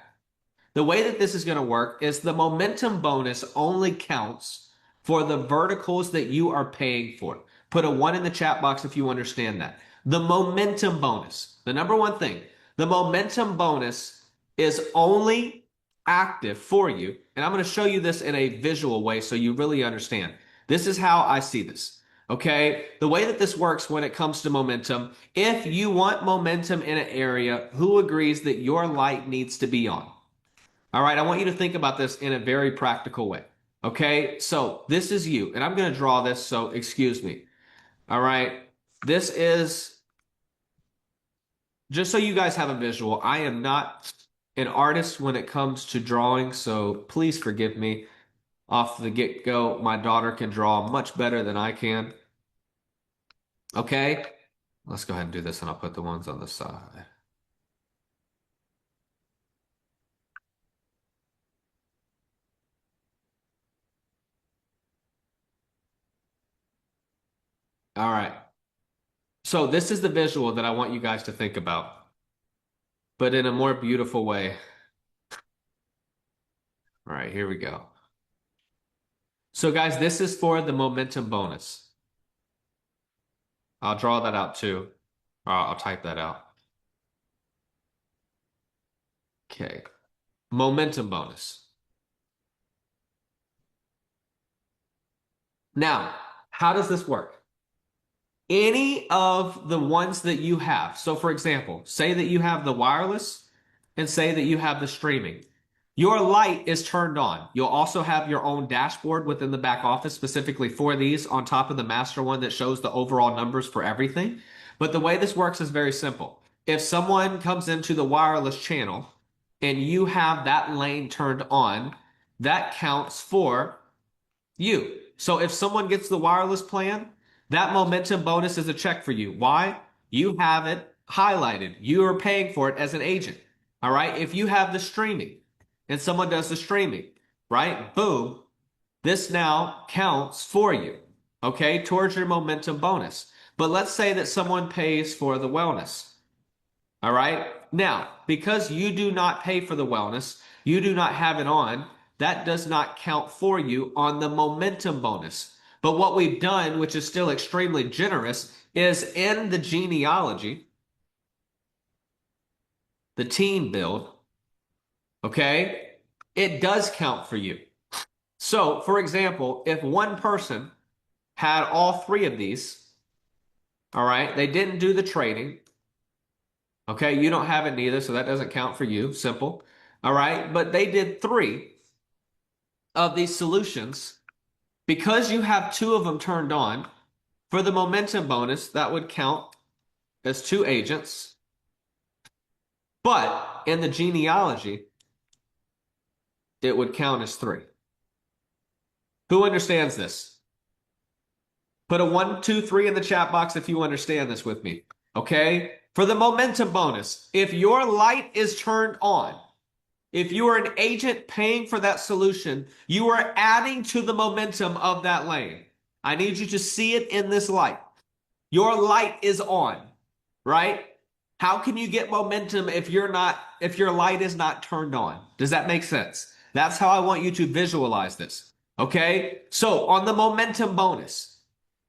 The way that this is going to work is the momentum bonus only counts for the verticals that you are paying for. Put a 1 in the chat box if you understand that. The momentum bonus, the number one thing, the momentum bonus is only active for you. And I'm going to show you this in a visual way so you really understand. This is how I see this. Okay, the way that this works when it comes to momentum, if you want momentum in an area, who agrees that your light needs to be on? All right, I want you to think about this in a very practical way. Okay, so this is you, and I'm going to draw this, so excuse me. All right, this is just so you guys have a visual. I am not an artist when it comes to drawing, so please forgive me. Off the get-go, my daughter can draw much better than I can. Okay, let's go ahead and do this, and I'll put the ones on the side. All right. So this is the visual that I want you guys to think about. but in a more beautiful way. All right, here we go. So guys, this is for the momentum bonus. I'll draw that out too. I'll type that out. Okay. Momentum bonus. Now, how does this work? Any of the ones that you have. So for example, say that you have the wireless and say that you have the streaming. Your light is turned on. You'll also have your own dashboard within the back office specifically for these on top of the master one that shows the overall numbers for everything. But the way this works is very simple. If someone comes into the wireless channel and you have that lane turned on, that counts for you. So if someone gets the wireless plan, that momentum bonus is a check for you. Why? You have it highlighted. You are paying for it as an agent. All right. If you have the streaming and someone does the streaming, right? Boom. This now counts for you. Okay. Towards your momentum bonus. But let's say that someone pays for the wellness. All right. Now, because you do not pay for the wellness, you do not have it on, that does not count for you on the momentum bonus. But what we've done, which is still extremely generous, is in the genealogy, the team build, okay, it does count for you. So, for example, if one person had all three of these, all right, they didn't do the trading. Okay, you don't have it neither, so that doesn't count for you. Simple. All right, but they did three of these solutions. Because you have two of them turned on, for the momentum bonus, that would count as two agents. But in the genealogy, it would count as three. Who understands this? Put a 1, 2, 3 in the chat box if you understand this with me. Okay? For the momentum bonus, if your light is turned on, if you are an agent paying for that solution, you are adding to the momentum of that lane. I need you to see it in this light. Your light is on, right? How can you get momentum if your light is not turned on? Does that make sense? That's how I want you to visualize this. Okay? So on the momentum bonus,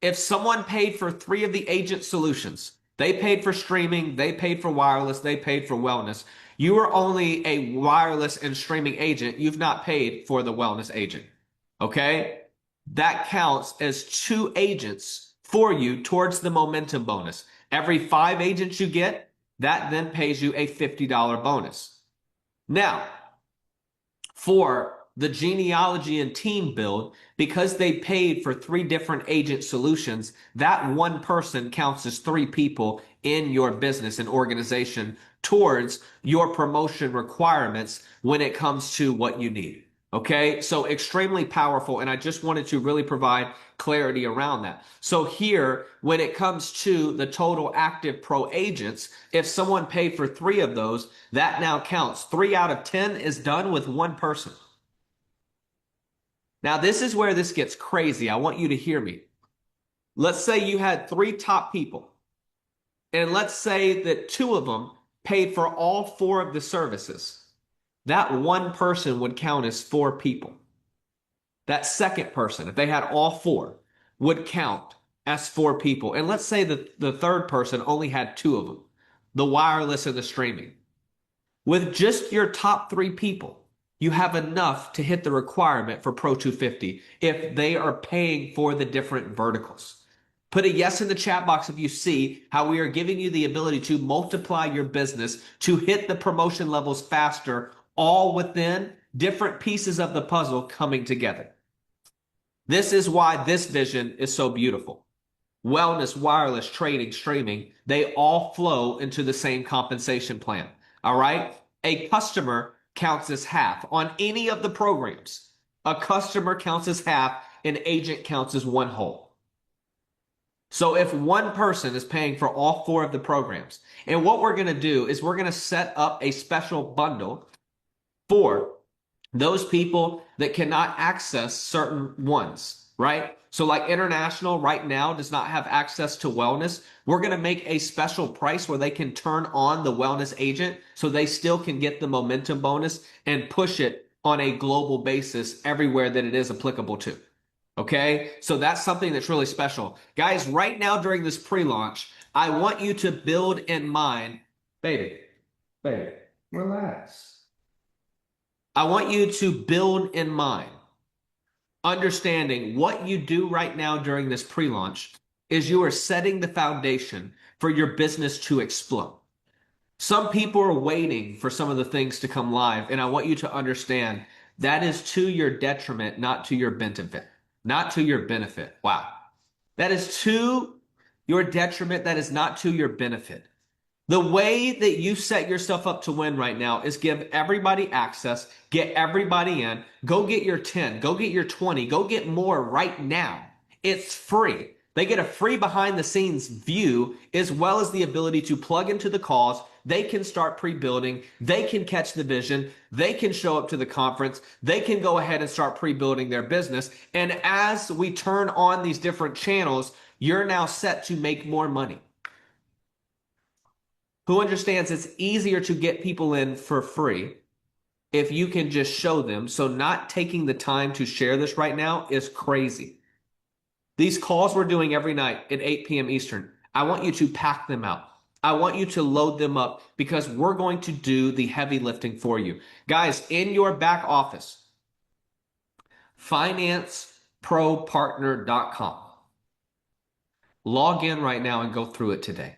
if someone paid for three of the agent solutions, they paid for streaming, they paid for wireless, they paid for wellness. You are only a wireless and streaming agent. You've not paid for the wellness agent. Okay? That counts as two agents for you towards the momentum bonus. Every 5 agents you get, that then pays you a $50 bonus. Now, for the genealogy and team build, because they paid for 3 different agent solutions, that one person counts as 3 people in your business and organization towards your promotion requirements when it comes to what you need. Okay, so extremely powerful, and I just wanted to really provide clarity around that. So here, when it comes to the total active pro agents, if someone paid for 3 of those, that now counts. 3 out of 10 is done with one person. Now, this is where this gets crazy. I want you to hear me. Let's say you had 3 top people, and let's say that 2 of them paid for all 4 of the services. That one person would count as 4 people. That second person, if they had all 4, would count as 4 people. And let's say that the third person only had 2 of them, the wireless and the streaming. With just your top 3 people, you have enough to hit the requirement for Pro 250 if they are paying for the different verticals. Put a yes in the chat box if you see how we are giving you the ability to multiply your business to hit the promotion levels faster, all within different pieces of the puzzle coming together. This is why this vision is so beautiful. Wellness, wireless, trading, streaming, they all flow into the same compensation plan. All right? A customer counts as half on any of the programs. A customer counts as half, an agent counts as one whole. So if one person is paying for all 4 of the programs, and what we're going to do is we're going to set up a special bundle for those people that cannot access certain ones. right? So like international right now does not have access to wellness. We're going to make a special price where they can turn on the wellness agent so they still can get the momentum bonus and push it on a global basis everywhere that it is applicable to. Okay, so that's something that's really special. Guys, right now during this pre-launch, I want you to build in mind, baby, relax. I want you to build in mind, understanding what you do right now during this pre-launch is you are setting the foundation for your business to explode. Some people are waiting for some of the things to come live, and I want you to understand that is to your detriment, not to your benefit. Not to your benefit. Wow. That is to your detriment. That is not to your benefit. The way that you set yourself up to win right now is give everybody access, get everybody in, go get your 10, go get your 20, go get more right now. It's free. They get a free behind the scenes view as well as the ability to plug into the calls. They can start pre-building. They can catch the vision. They can show up to the conference. They can go ahead and start pre-building their business. And as we turn on these different channels, you're now set to make more money. Who understands it's easier to get people in for free if you can just show them. So not taking the time to share this right now is crazy. These calls we're doing every night at 8 p.m. Eastern, I want you to pack them out. I want you to load them up because we're going to do the heavy lifting for you. Guys, in your back office, FinanceProPartner.com. Log in right now and go through it today.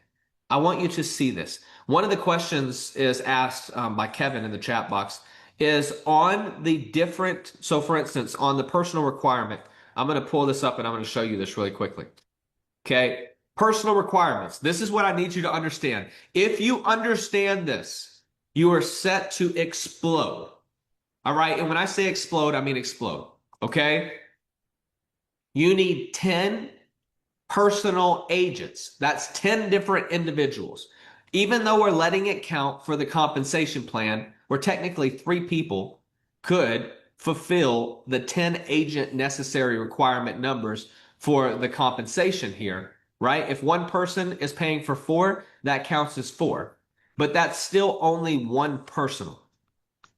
I want you to see this. One of the questions is asked by Kevin in the chat box is on the different, so for instance, on the personal requirement, I'm going to pull this up and I'm going to show you this really quickly. Okay. Personal requirements. This is what I need you to understand. If you understand this, you are set to explode. All right. And when I say explode, I mean explode. Okay. You need 10 personal agents. That's 10 different individuals. Even though we're letting it count for the compensation plan, where technically 3 people could fulfill the 10 agent necessary requirement numbers for the compensation here, right? If one person is paying for 4, that counts as 4, but that's still only one personal.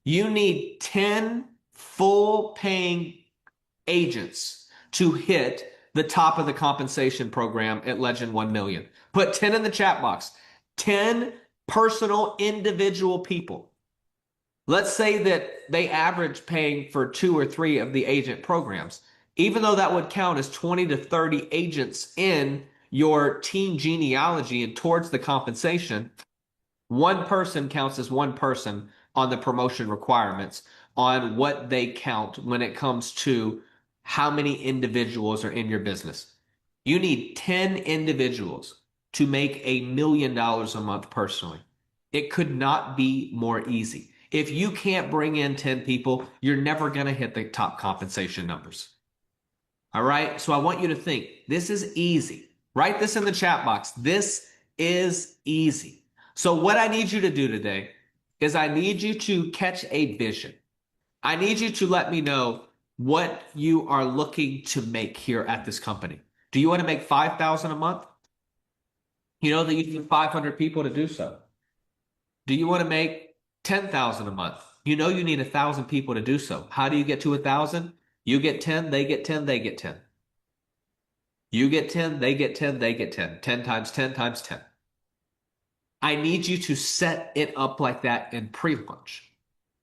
You need 10 full paying agents to hit the top of the compensation program at Legend 1 million. Put 10 in the chat box. 10 personal individual people. Let's say that they average paying for 2 or 3 of the agent programs. Even though that would count as 20 to 30 agents in your team genealogy and towards the compensation, one person counts as one person on the promotion requirements on what they count when it comes to how many individuals are in your business. You need 10 individuals to make $1 million a month personally. It could not be more easy. If you can't bring in 10 people, you're never going to hit the top compensation numbers. All right. So I want you to think this is easy. Write this in the chat box. This is easy. So what I need you to do today is I need you to catch a vision. I need you to let me know what you are looking to make here at this company. Do you want to make 5,000 a month? You know that you need 500 people to do so. Do you want to make 10,000 a month? You know you need 1,000 people to do so. How do you get to 1,000? You get 10, they get 10, they get 10. You get 10, they get 10, they get 10. 10 times 10 times 10. I need you to set it up like that in pre-launch.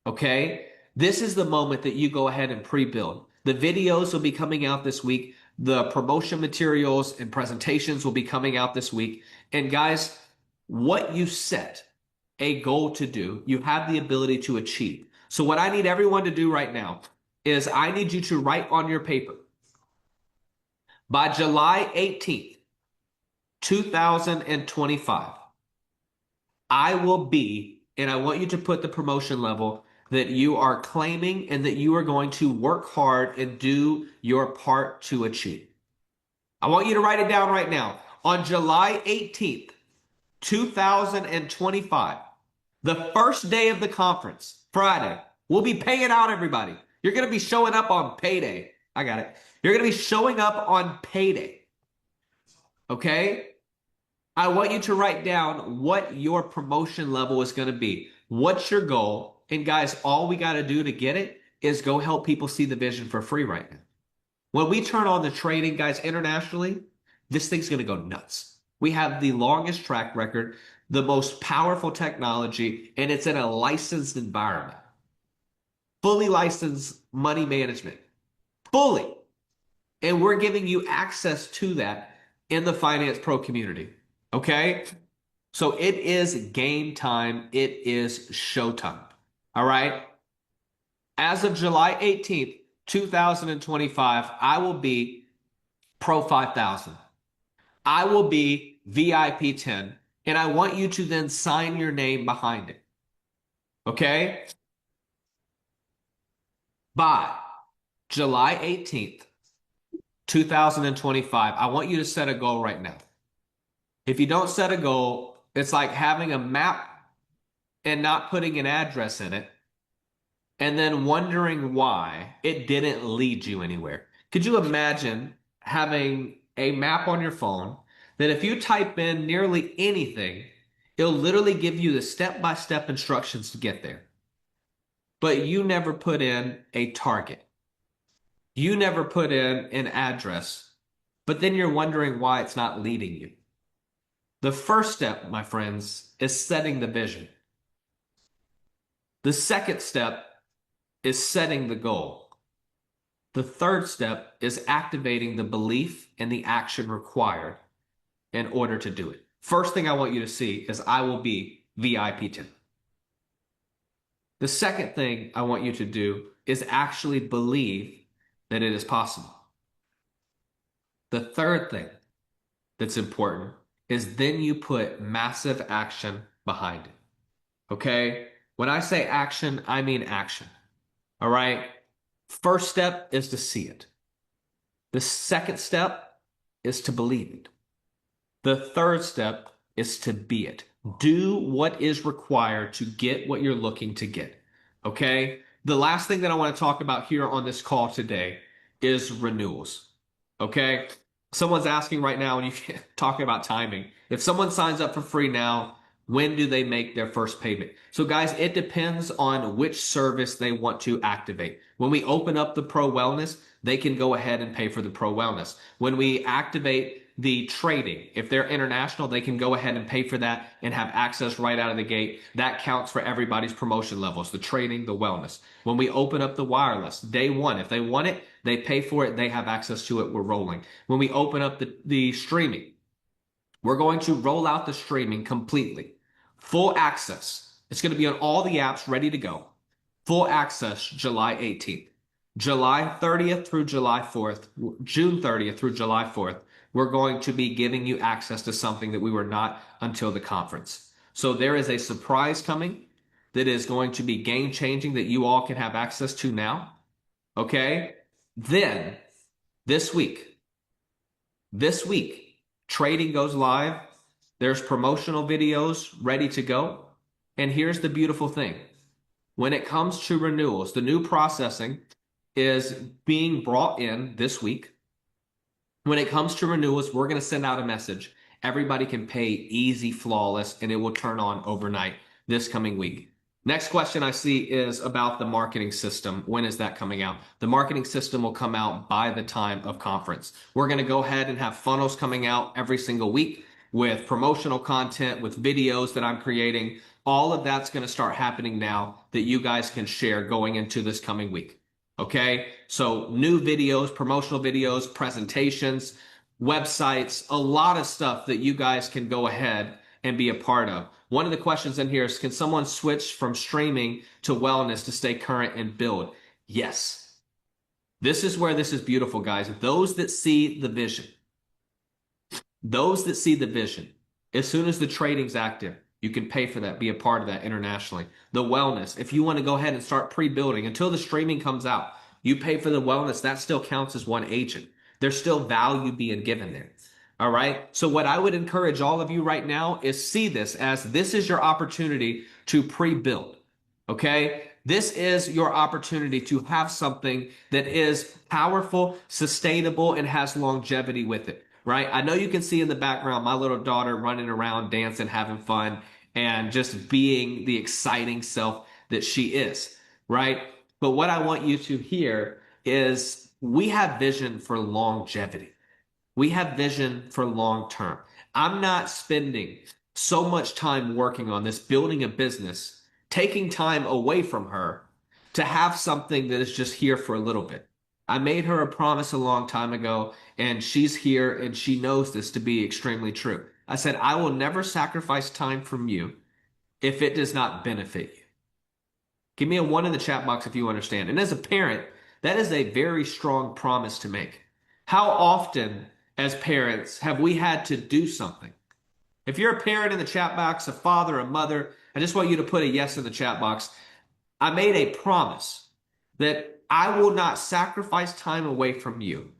Okay? This is the moment that you go ahead and pre-build. The videos will be coming out this week. The promotion materials and presentations will be coming out this week. And guys, what you set a goal to do, you have the ability to achieve. So what I need everyone to do right now is I need you to write on your paper by July 18th, 2025, I will be, and I want you to put the promotion level that you are claiming and that you are going to work hard and do your part to achieve. I want you to write it down right now. On July 18th, 2025, the first day of the conference, Friday, we'll be paying out everybody. You're going to be showing up on payday. I got it. You're going to be showing up on payday. Okay? I want you to write down what your promotion level is going to be. What's your goal? And guys, all we got to do to get it is go help people see the vision for free right now. When we turn on the trading, guys, internationally, this thing's going to go nuts. We have the longest track record, the most powerful technology, and it's in a licensed environment. Fully licensed money management. Fully. And we're giving you access to that in the Finance Pro community. Okay? So it is game time. It is showtime. All right? As of July 18th, 2025, I will be Pro 5000. I will be VIP 10. And I want you to then sign your name behind it. Okay? By July 18th, 2025, I want you to set a goal right now. If you don't set a goal, it's like having a map and not putting an address in it and then wondering why it didn't lead you anywhere. Could you imagine having a map on your phone that if you type in nearly anything, it'll literally give you the step-by-step instructions to get there? But you never put in a target. You never put in an address, but then you're wondering why it's not leading you. The first step, my friends, is setting the vision. The second step is setting the goal. The third step is activating the belief and the action required in order to do it. First thing I want you to see is I will be VIP 10. The second thing I want you to do is actually believe that it is possible. The third thing that's important is then you put massive action behind it. Okay? When I say action, I mean action. All right? First step is to see it. The second step is to believe it. The third step is to be it. Do what is required to get what you're looking to get. Okay? The last thing that I want to talk about here on this call today is renewals. Okay? Someone's asking right now, and you talking about timing. If someone signs up for free now, when do they make their first payment? So guys, it depends on which service they want to activate. When we open up the Pro Wellness, they can go ahead and pay for the Pro Wellness. When we activate the trading, if they're international, they can go ahead and pay for that and have access right out of the gate. That counts for everybody's promotion levels, the trading, the wellness. When we open up the wireless, day one, if they want it, they pay for it, they have access to it, we're rolling. When we open up the streaming, we're going to roll out the streaming completely. Full access. It's going to be on all the apps ready to go. Full access July 18th. July 30th through July 4th, June 30th through July 4th, we're going to be giving you access to something that we were not until the conference. So there is a surprise coming that is going to be game changing that you all can have access to now. Okay? Then this week, trading goes live. There's promotional videos ready to go. And here's the beautiful thing. When it comes to renewals, the new processing is being brought in this week. When it comes to renewals, we're going to send out a message. Everybody can pay easy, flawless, and it will turn on overnight this coming week. Next question I see is about the marketing system. When is that coming out? The marketing system will come out by the time of conference. We're going to go ahead and have funnels coming out every single week with promotional content, with videos that I'm creating. All of that's going to start happening now that you guys can share going into this coming week. Okay, so new videos, promotional videos, presentations, websites, a lot of stuff that you guys can go ahead and be a part of. One of the questions in here is, can someone switch from streaming to wellness to stay current and build? Yes. This is where this is beautiful, guys. Those that see the vision, as soon as the trading's active, you can pay for that, be a part of that internationally. The wellness, if you want to go ahead and start pre-building until the streaming comes out, you pay for the wellness, that still counts as one agent. There's still value being given there. All right. So what I would encourage all of you right now is see this as this is your opportunity to pre-build. Okay. This is your opportunity to have something that is powerful, sustainable, and has longevity with it, right? I know you can see in the background my little daughter running around, dancing, having fun, and just being the exciting self that she is, right? But what I want you to hear is we have vision for longevity. We have vision for long term. I'm not spending so much time working on this, building a business, taking time away from her to have something that is just here for a little bit. I made her a promise a long time ago, and she's here and she knows this to be extremely true. I said, I will never sacrifice time from you if it does not benefit you. Give me a one in the chat box if you understand. And as a parent, that is a very strong promise to make. How often, as parents, have we had to do something? If you're a parent in the chat box, a father, a mother, I just want you to put a yes in the chat box. I made a promise that I will not sacrifice time away from you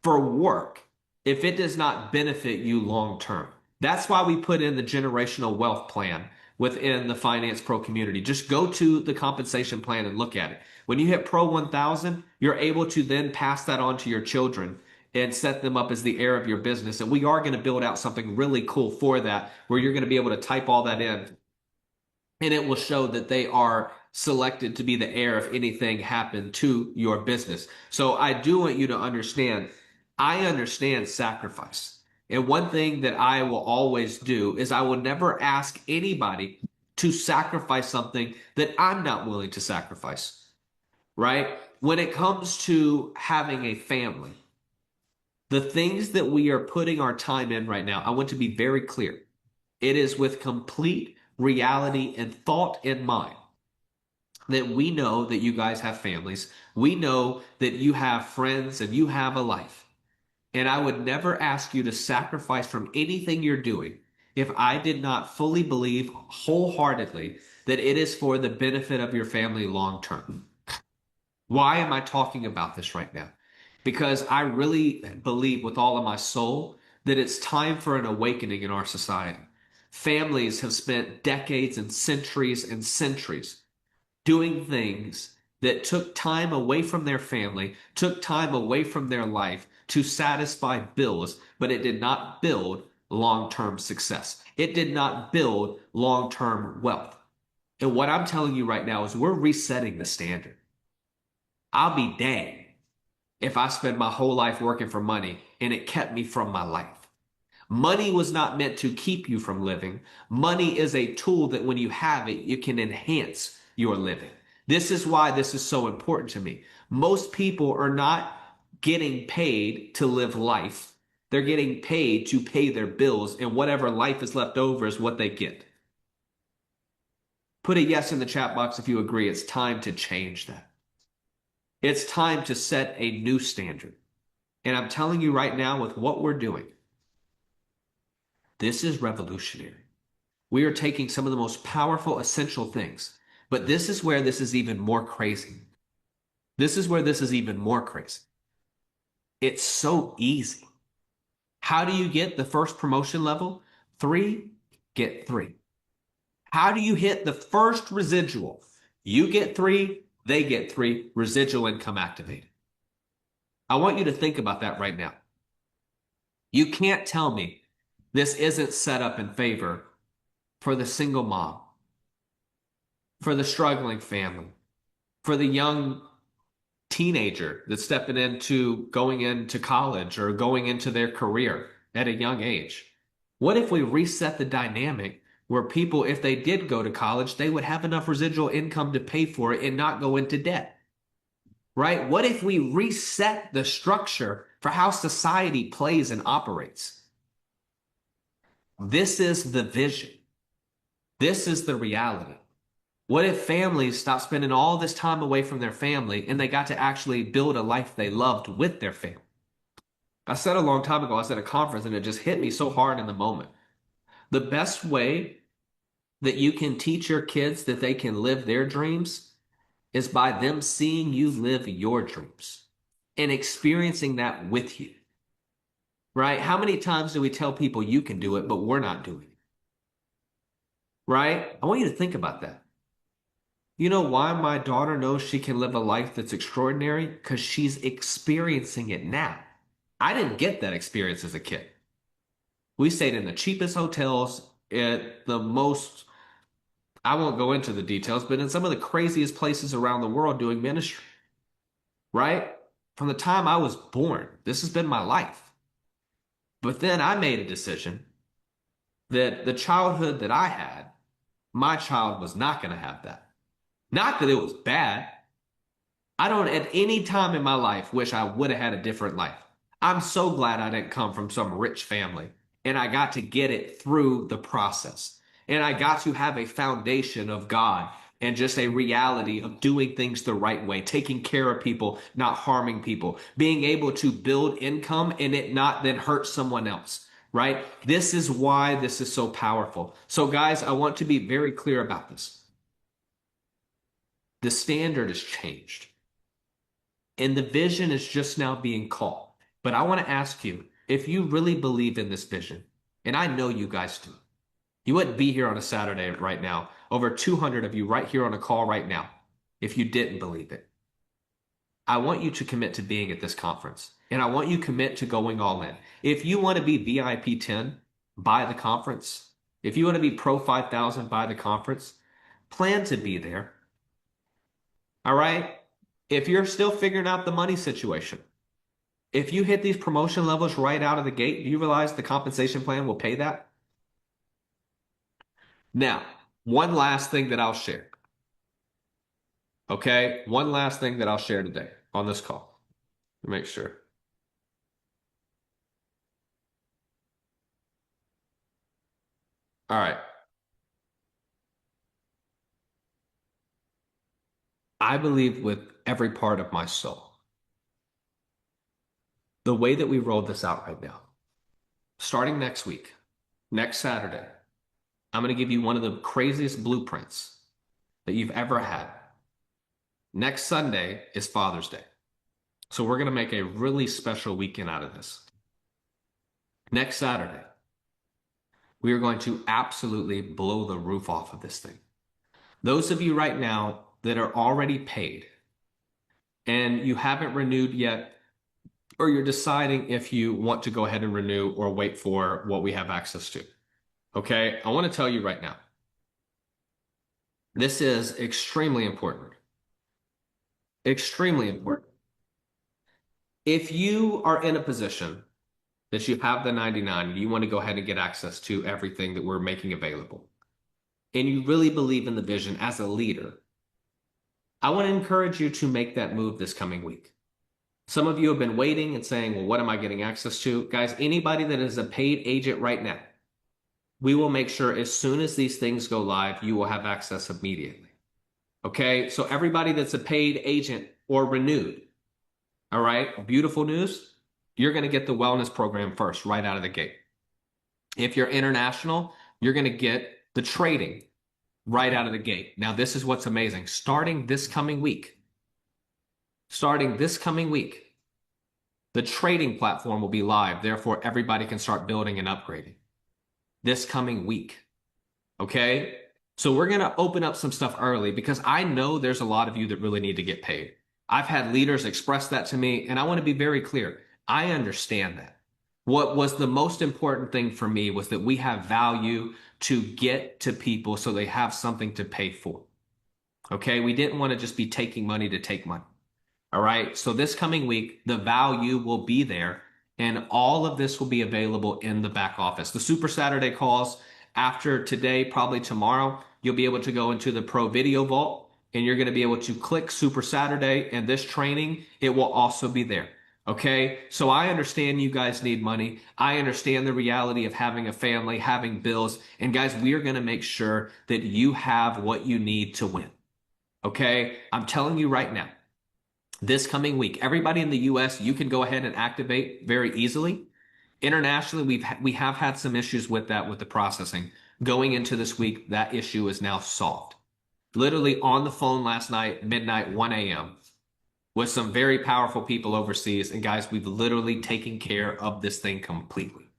for work if it does not benefit you long term. That's why we put in the generational wealth plan within the FinancePro community. Just go to the compensation plan and look at it. When you hit Pro 1000, you're able to then pass that on to your children and set them up as the heir of your business. And we are going to build out something really cool for that, where you're going to be able to type all that in and it will show that they are selected to be the heir if anything happened to your business. So I do want you to understand, I understand sacrifice. And one thing that I will always do is I will never ask anybody to sacrifice something that I'm not willing to sacrifice, right? When it comes to having a family, the things that we are putting our time in right now, I want to be very clear. It is with complete reality and thought in mind that we know that you guys have families. We know that you have friends and you have a life. And I would never ask you to sacrifice from anything you're doing if I did not fully believe wholeheartedly that it is for the benefit of your family long term. Why am I talking about this right now? Because I really believe with all of my soul that it's time for an awakening in our society. Families have spent decades and centuries doing things that took time away from their family, took time away from their life to satisfy bills, but it did not build long-term success. It did not build long-term wealth. And what I'm telling you right now is we're resetting the standard. I'll be danged if I spend my whole life working for money and it kept me from my life. Money was not meant to keep you from living. Money is a tool that when you have it, you can enhance your living. This is why this is so important to me. Most people are not getting paid to live life. They're getting paid to pay their bills, and whatever life is left over is what they get. Put a yes in the chat box if you agree. It's time to change that. It's time to set a new standard. And I'm telling you right now, with what we're doing, this is revolutionary. We are taking some of the most powerful, essential things, but this is where this is even more crazy. This is where this is even more crazy. It's so easy. How do you get the first promotion level? 3, get 3. How do you hit the first residual? You get 3, they get 3, residual income activated. I want you to think about that right now. You can't tell me this isn't set up in favor for the single mom, for the struggling family, for the young teenager that's stepping into going into college or going into their career at a young age. What if we reset the dynamic where people, if they did go to college, they would have enough residual income to pay for it and not go into debt? Right? What if we reset the structure for how society plays and operates? This is the vision. This is the reality. What if families stopped spending all this time away from their family and they got to actually build a life they loved with their family? I said a long time ago, I was at a conference and it just hit me so hard in the moment. The best way that you can teach your kids that they can live their dreams is by them seeing you live your dreams and experiencing that with you. Right? How many times do we tell people you can do it, but we're not doing it? Right? I want you to think about that. You know why my daughter knows she can live a life that's extraordinary? Because she's experiencing it now. I didn't get that experience as a kid. We stayed in the cheapest hotels at the most, I won't go into the details, but in some of the craziest places around the world doing ministry, right? From the time I was born, this has been my life. But then I made a decision that the childhood that I had, my child was not going to have that. Not that it was bad. I don't at any time in my life wish I would have had a different life. I'm so glad I didn't come from some rich family and I got to get it through the process. And I got to have a foundation of God and just a reality of doing things the right way, taking care of people, not harming people, being able to build income and it not then hurt someone else, right? This is why this is so powerful. So guys, I want to be very clear about this. The standard has changed. And the vision is just now being called. But I want to ask you, if you really believe in this vision, and I know you guys do, you wouldn't be here on a Saturday right now, over 200 of you right here on a call right now, if you didn't believe it. I want you to commit to being at this conference, and I want you to commit to going all in. If you want to be VIP 10, buy the conference. If you want to be Pro 5000, buy the conference. Plan to be there. All right? If you're still figuring out the money situation, if you hit these promotion levels right out of the gate, do you realize the compensation plan will pay that? Now, one last thing that I'll share. Okay, one last thing that I'll share today on this call. Make sure. All right. I believe with every part of my soul, the way that we roll this out right now, starting next week, next Saturday, I'm going to give you one of the craziest blueprints that you've ever had. Next Sunday is Father's Day. So we're going to make a really special weekend out of this. Next Saturday, we are going to absolutely blow the roof off of this thing. Those of you right now that are already paid and you haven't renewed yet, or you're deciding if you want to go ahead and renew or wait for what we have access to. Okay, I want to tell you right now, this is extremely important. Extremely important. If you are in a position that you have the 99 and you want to go ahead and get access to everything that we're making available, and you really believe in the vision as a leader, I want to encourage you to make that move this coming week. Some of you have been waiting and saying, well, what am I getting access to? Guys, anybody that is a paid agent right now, we will make sure as soon as these things go live, you will have access immediately. Okay, so everybody that's a paid agent or renewed, all right, beautiful news, you're going to get the wellness program first, right out of the gate. If you're international, you're going to get the trading right out of the gate. Now, this is what's amazing. Starting this coming week, the trading platform will be live. Therefore, everybody can start building and upgrading this coming week. Okay? So we're going to open up some stuff early because I know there's a lot of you that really need to get paid. I've had leaders express that to me, and I want to be very clear. I understand that. What was the most important thing for me was that we have value to get to people so they have something to pay for. Okay? We didn't want to just be taking money to take money. All right? So this coming week, the value will be there, and all of this will be available in the back office. The Super Saturday calls after today, probably tomorrow, you'll be able to go into the Pro Video Vault, and you're going to be able to click Super Saturday, and this training, it will also be there. Okay, so I understand you guys need money. I understand the reality of having a family, having bills. And guys, we are going to make sure that you have what you need to win. Okay, I'm telling you right now, this coming week, everybody in the US, you can go ahead and activate very easily. Internationally, we have had some issues with that, with the processing. Going into this week, that issue is now solved. Literally on the phone last night, midnight, 1 a.m., with some very powerful people overseas. And guys, we've literally taken care of this thing completely.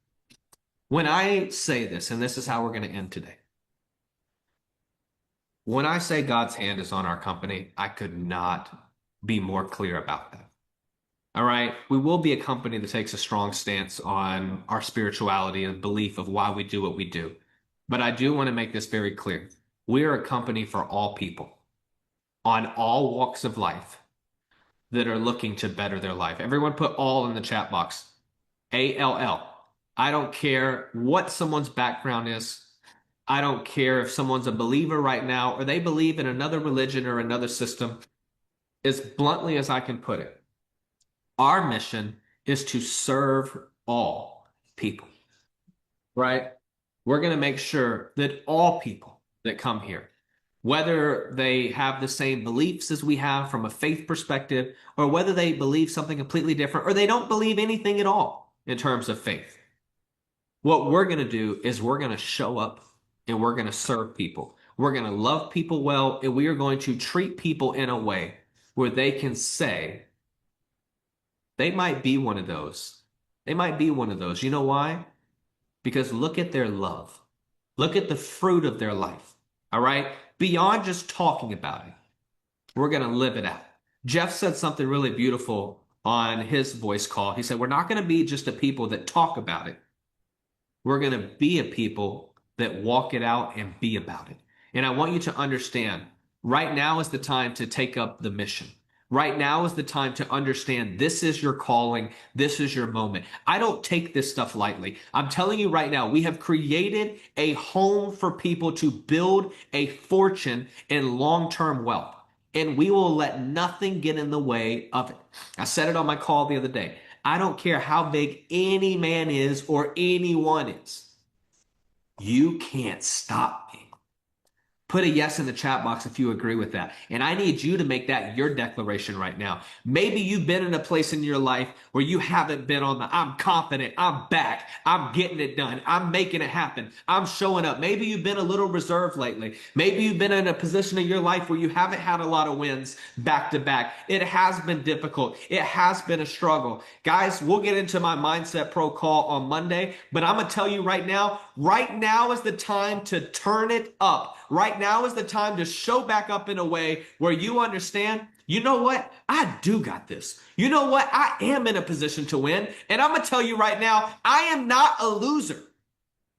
When I say this, and this is how we're going to end today, When I say God's hand is on our company, I could not be more clear about that. All right. We will be a company that takes a strong stance on our spirituality and belief of why we do what we do. But I do want to make this very clear. We are a company for all people on all walks of life that are looking to better their life. Everyone put all in the chat box. ALL. I don't care what someone's background is. I don't care if someone's a believer right now or they believe in another religion or another system. As bluntly as I can put it, our mission is to serve all people, right? We're going to make sure that all people that come here, whether they have the same beliefs as we have from a faith perspective, or whether they believe something completely different, or they don't believe anything at all in terms of faith, what we're going to do is we're going to show up and we're going to serve people. We're going to love people well, and we are going to treat people in a way where they can say, they might be one of those. They might be one of those. You know why? Because look at their love. Look at the fruit of their life. All right? Beyond just talking about it, we're going to live it out. Jeff said something really beautiful on his voice call. He said, we're not going to be just a people that talk about it. We're going to be a people that walk it out and be about it. And I want you to understand, right now is the time to take up the mission. Right now is the time to understand this is your calling. This is your moment. I don't take this stuff lightly. I'm telling you right now, we have created a home for people to build a fortune and long-term wealth. And we will let nothing get in the way of it. I said it on my call the other day. I don't care how big any man is or anyone is. You can't stop me. Put a yes in the chat box if you agree with that. And I need you to make that your declaration right now. Maybe you've been in a place in your life where you haven't been on the, I'm confident, I'm back, I'm getting it done, I'm making it happen, I'm showing up. Maybe you've been a little reserved lately. Maybe you've been in a position in your life where you haven't had a lot of wins back to back. It has been difficult. It has been a struggle. Guys, we'll get into my Mindset Pro call on Monday, but I'm going to tell you right now is the time to turn it up. Right now is the time to show back up in a way where you understand, you know what? I do got this. You know what? I am in a position to win. And I'm going to tell you right now, I am not a loser.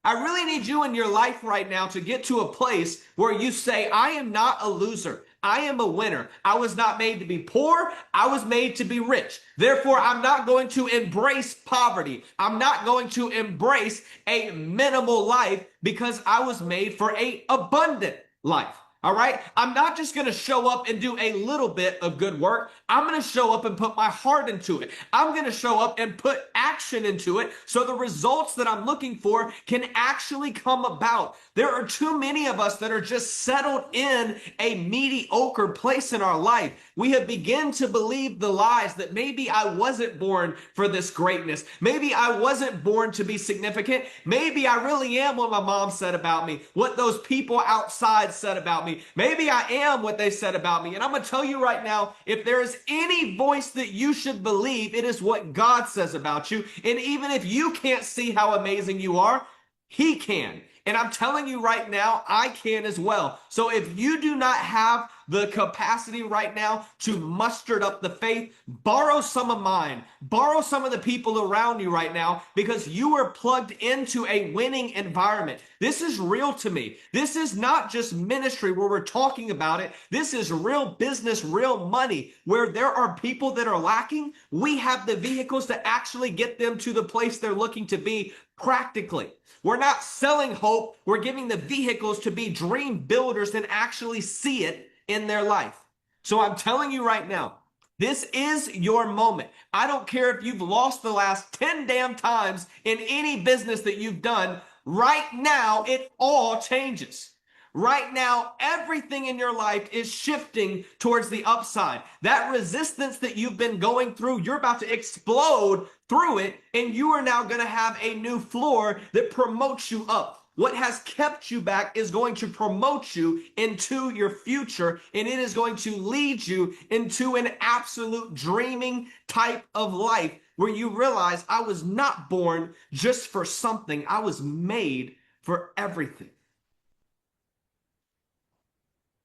I really need you in your life right now to get to a place where you say, I am not a loser. I am a winner. I was not made to be poor. I was made to be rich. Therefore, I'm not going to embrace poverty. I'm not going to embrace a minimal life because I was made for an abundant life. All right. I'm not just going to show up and do a little bit of good work. I'm going to show up and put my heart into it. I'm going to show up and put action into it so the results that I'm looking for can actually come about. There are too many of us that are just settled in a mediocre place in our life. We have begun to believe the lies that maybe I wasn't born for this greatness. Maybe I wasn't born to be significant. Maybe I really am what my mom said about me, what those people outside said about me. Maybe I am what they said about me. And I'm going to tell you right now, if there is any voice that you should believe, it is what God says about you. And even if you can't see how amazing you are, He can. And I'm telling you right now, I can as well. So if you do not have the capacity right now to muster up the faith, borrow some of mine, borrow some of the people around you right now, because you are plugged into a winning environment. This is real to me. This is not just ministry where we're talking about it. This is real business, real money, where there are people that are lacking. We have the vehicles to actually get them to the place they're looking to be practically. We're not selling hope. We're giving the vehicles to be dream builders and actually see it in their life. So I'm telling you right now, this is your moment. I don't care if you've lost the last 10 damn times in any business that you've done. Right now, it all changes. Right now, everything in your life is shifting towards the upside. That resistance that you've been going through, you're about to explode through it, and you are now going to have a new floor that promotes you up. What has kept you back is going to promote you into your future, and it is going to lead you into an absolute dreaming type of life where you realize I was not born just for something. I was made for everything.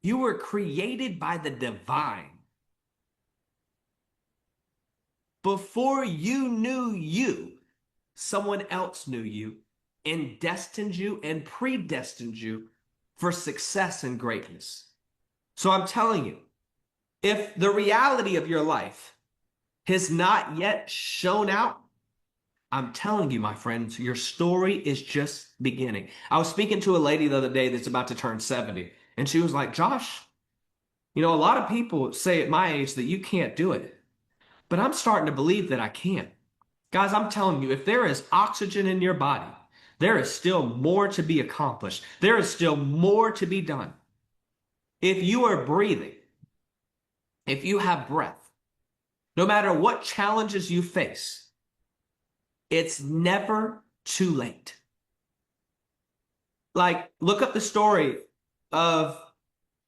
You were created by the divine. Before you knew you, someone else knew you and destined you and predestined you for success and greatness. So I'm telling you, if the reality of your life has not yet shown out, I'm telling you, my friends, your story is just beginning. I was speaking to a lady the other day that's about to turn 70, and she was like, Josh, a lot of people say at my age that you can't do it, but I'm starting to believe that I can. Guys, I'm telling you, if there is oxygen in your body, there is still more to be accomplished. There is still more to be done. If you are breathing, if you have breath, no matter what challenges you face, it's never too late. Like, look up the story of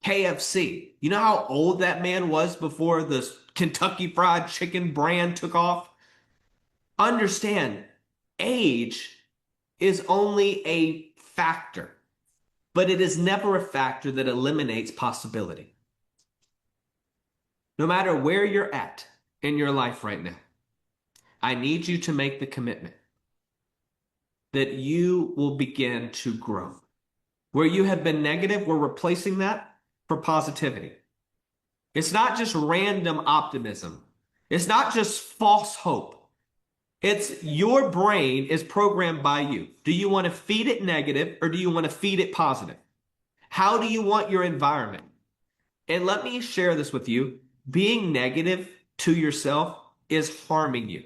KFC. You know how old that man was before the Kentucky Fried Chicken brand took off? Understand, age is only a factor, but it is never a factor that eliminates possibility. No matter where you're at in your life right now, I need you to make the commitment that you will begin to grow. Where you have been negative, we're replacing that for positivity. It's not just random optimism. It's not just false hope. It's your brain is programmed by you. Do you want to feed it negative or do you want to feed it positive? How do you want your environment? And let me share this with you. Being negative to yourself is harming you.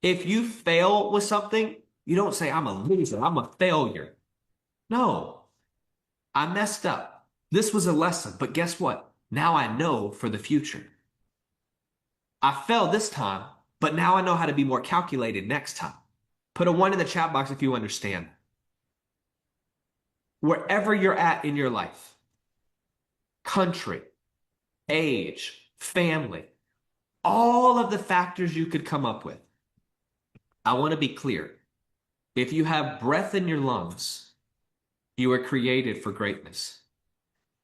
If you fail with something, you don't say, I'm a loser, I'm a failure. No, I messed up. This was a lesson, but guess what? Now I know for the future. I failed this time, but now I know how to be more calculated next time. Put a 1 in the chat box if you understand. Wherever you're at in your life, country, age, family, all of the factors you could come up with. I want to be clear. If you have breath in your lungs, you were created for greatness.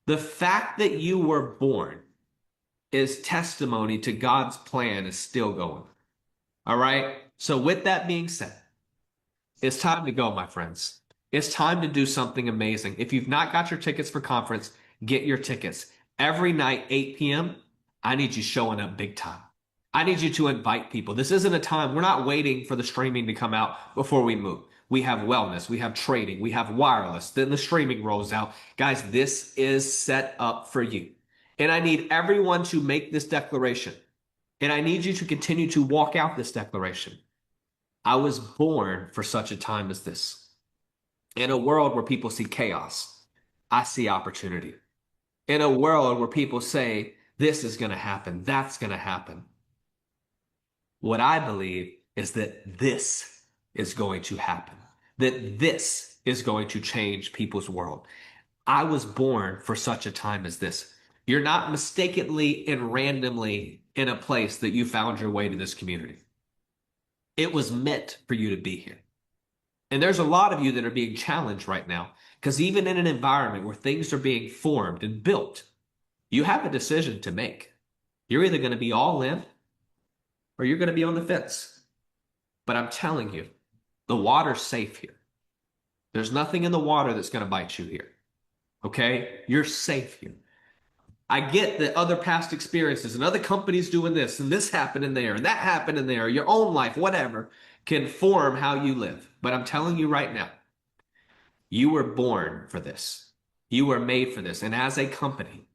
The fact that you were born is testimony to God's plan is still going. All right? So with that being said, it's time to go, my friends. It's time to do something amazing. If you've not got your tickets for conference, get your tickets. Every night, 8 p.m., I need you showing up big time. I need you to invite people. This isn't a time, we're not waiting for the streaming to come out before we move. We have wellness, we have trading, we have wireless, then the streaming rolls out. Guys, this is set up for you. And I need everyone to make this declaration. And I need you to continue to walk out this declaration. I was born for such a time as this. In a world where people see chaos, I see opportunity. In a world where people say, this is going to happen, that's going to happen. What I believe is that this is going to happen, that this is going to change people's world. I was born for such a time as this. You're not mistakenly and randomly in a place that you found your way to this community. It was meant for you to be here. And there's a lot of you that are being challenged right now because even in an environment where things are being formed and built, you have a decision to make. You're either going to be all in or you're going to be on the fence. But I'm telling you, the water's safe here. There's nothing in the water that's going to bite you here. Okay? You're safe here. I get that other past experiences and other companies doing this and this happened in there and that happened in there, your own life, whatever, can form how you live. But I'm telling you right now, you were born for this. You were made for this. And as a company,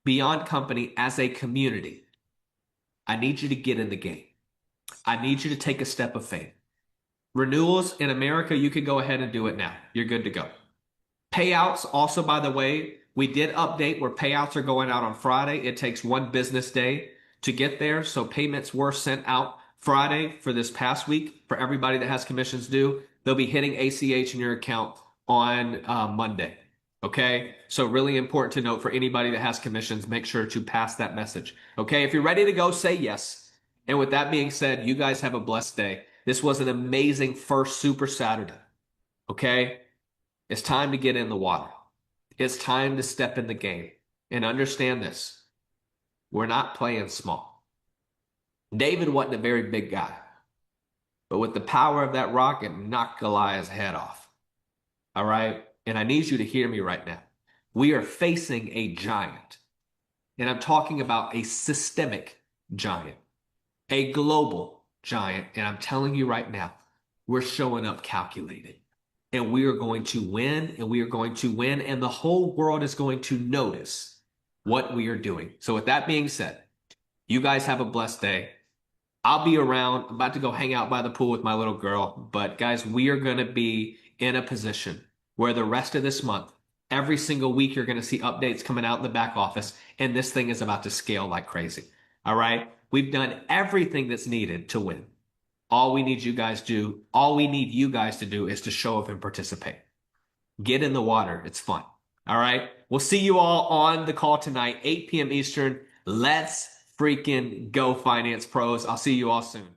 beyond company, as a community, I need you to get in the game. I need you to take a step of faith. Renewals in America, you can go ahead and do it now. You're good to go. Payouts, also, by the way, we did update where payouts are going out on Friday. It takes 1 business day to get there. So payments were sent out Friday for this past week for everybody that has commissions due. They'll be hitting ACH in your account on Monday. Okay, so really important to note for anybody that has commissions, make sure to pass that message. Okay, if you're ready to go, say yes. And with that being said, you guys have a blessed day. This was an amazing first Super Saturday. Okay, it's time to get in the water. It's time to step in the game and understand this. We're not playing small. David wasn't a very big guy, but with the power of that rock, it knocked Goliath's head off. All right? And I need you to hear me right now. We are facing a giant. And I'm talking about a systemic giant, a global giant. And I'm telling you right now, we're showing up calculated. And we are going to win, and we are going to win, and the whole world is going to notice what we are doing. So with that being said, you guys have a blessed day. I'll be around. I'm about to go hang out by the pool with my little girl. But guys, we are going to be in a position where the rest of this month, every single week, you're going to see updates coming out in the back office, and this thing is about to scale like crazy. All right? We've done everything that's needed to win. All we need you guys to do is to show up and participate. Get in the water. It's fun. All right? We'll see you all on the call tonight, 8 p.m. Eastern. Let's freaking go, finance pros. I'll see you all soon.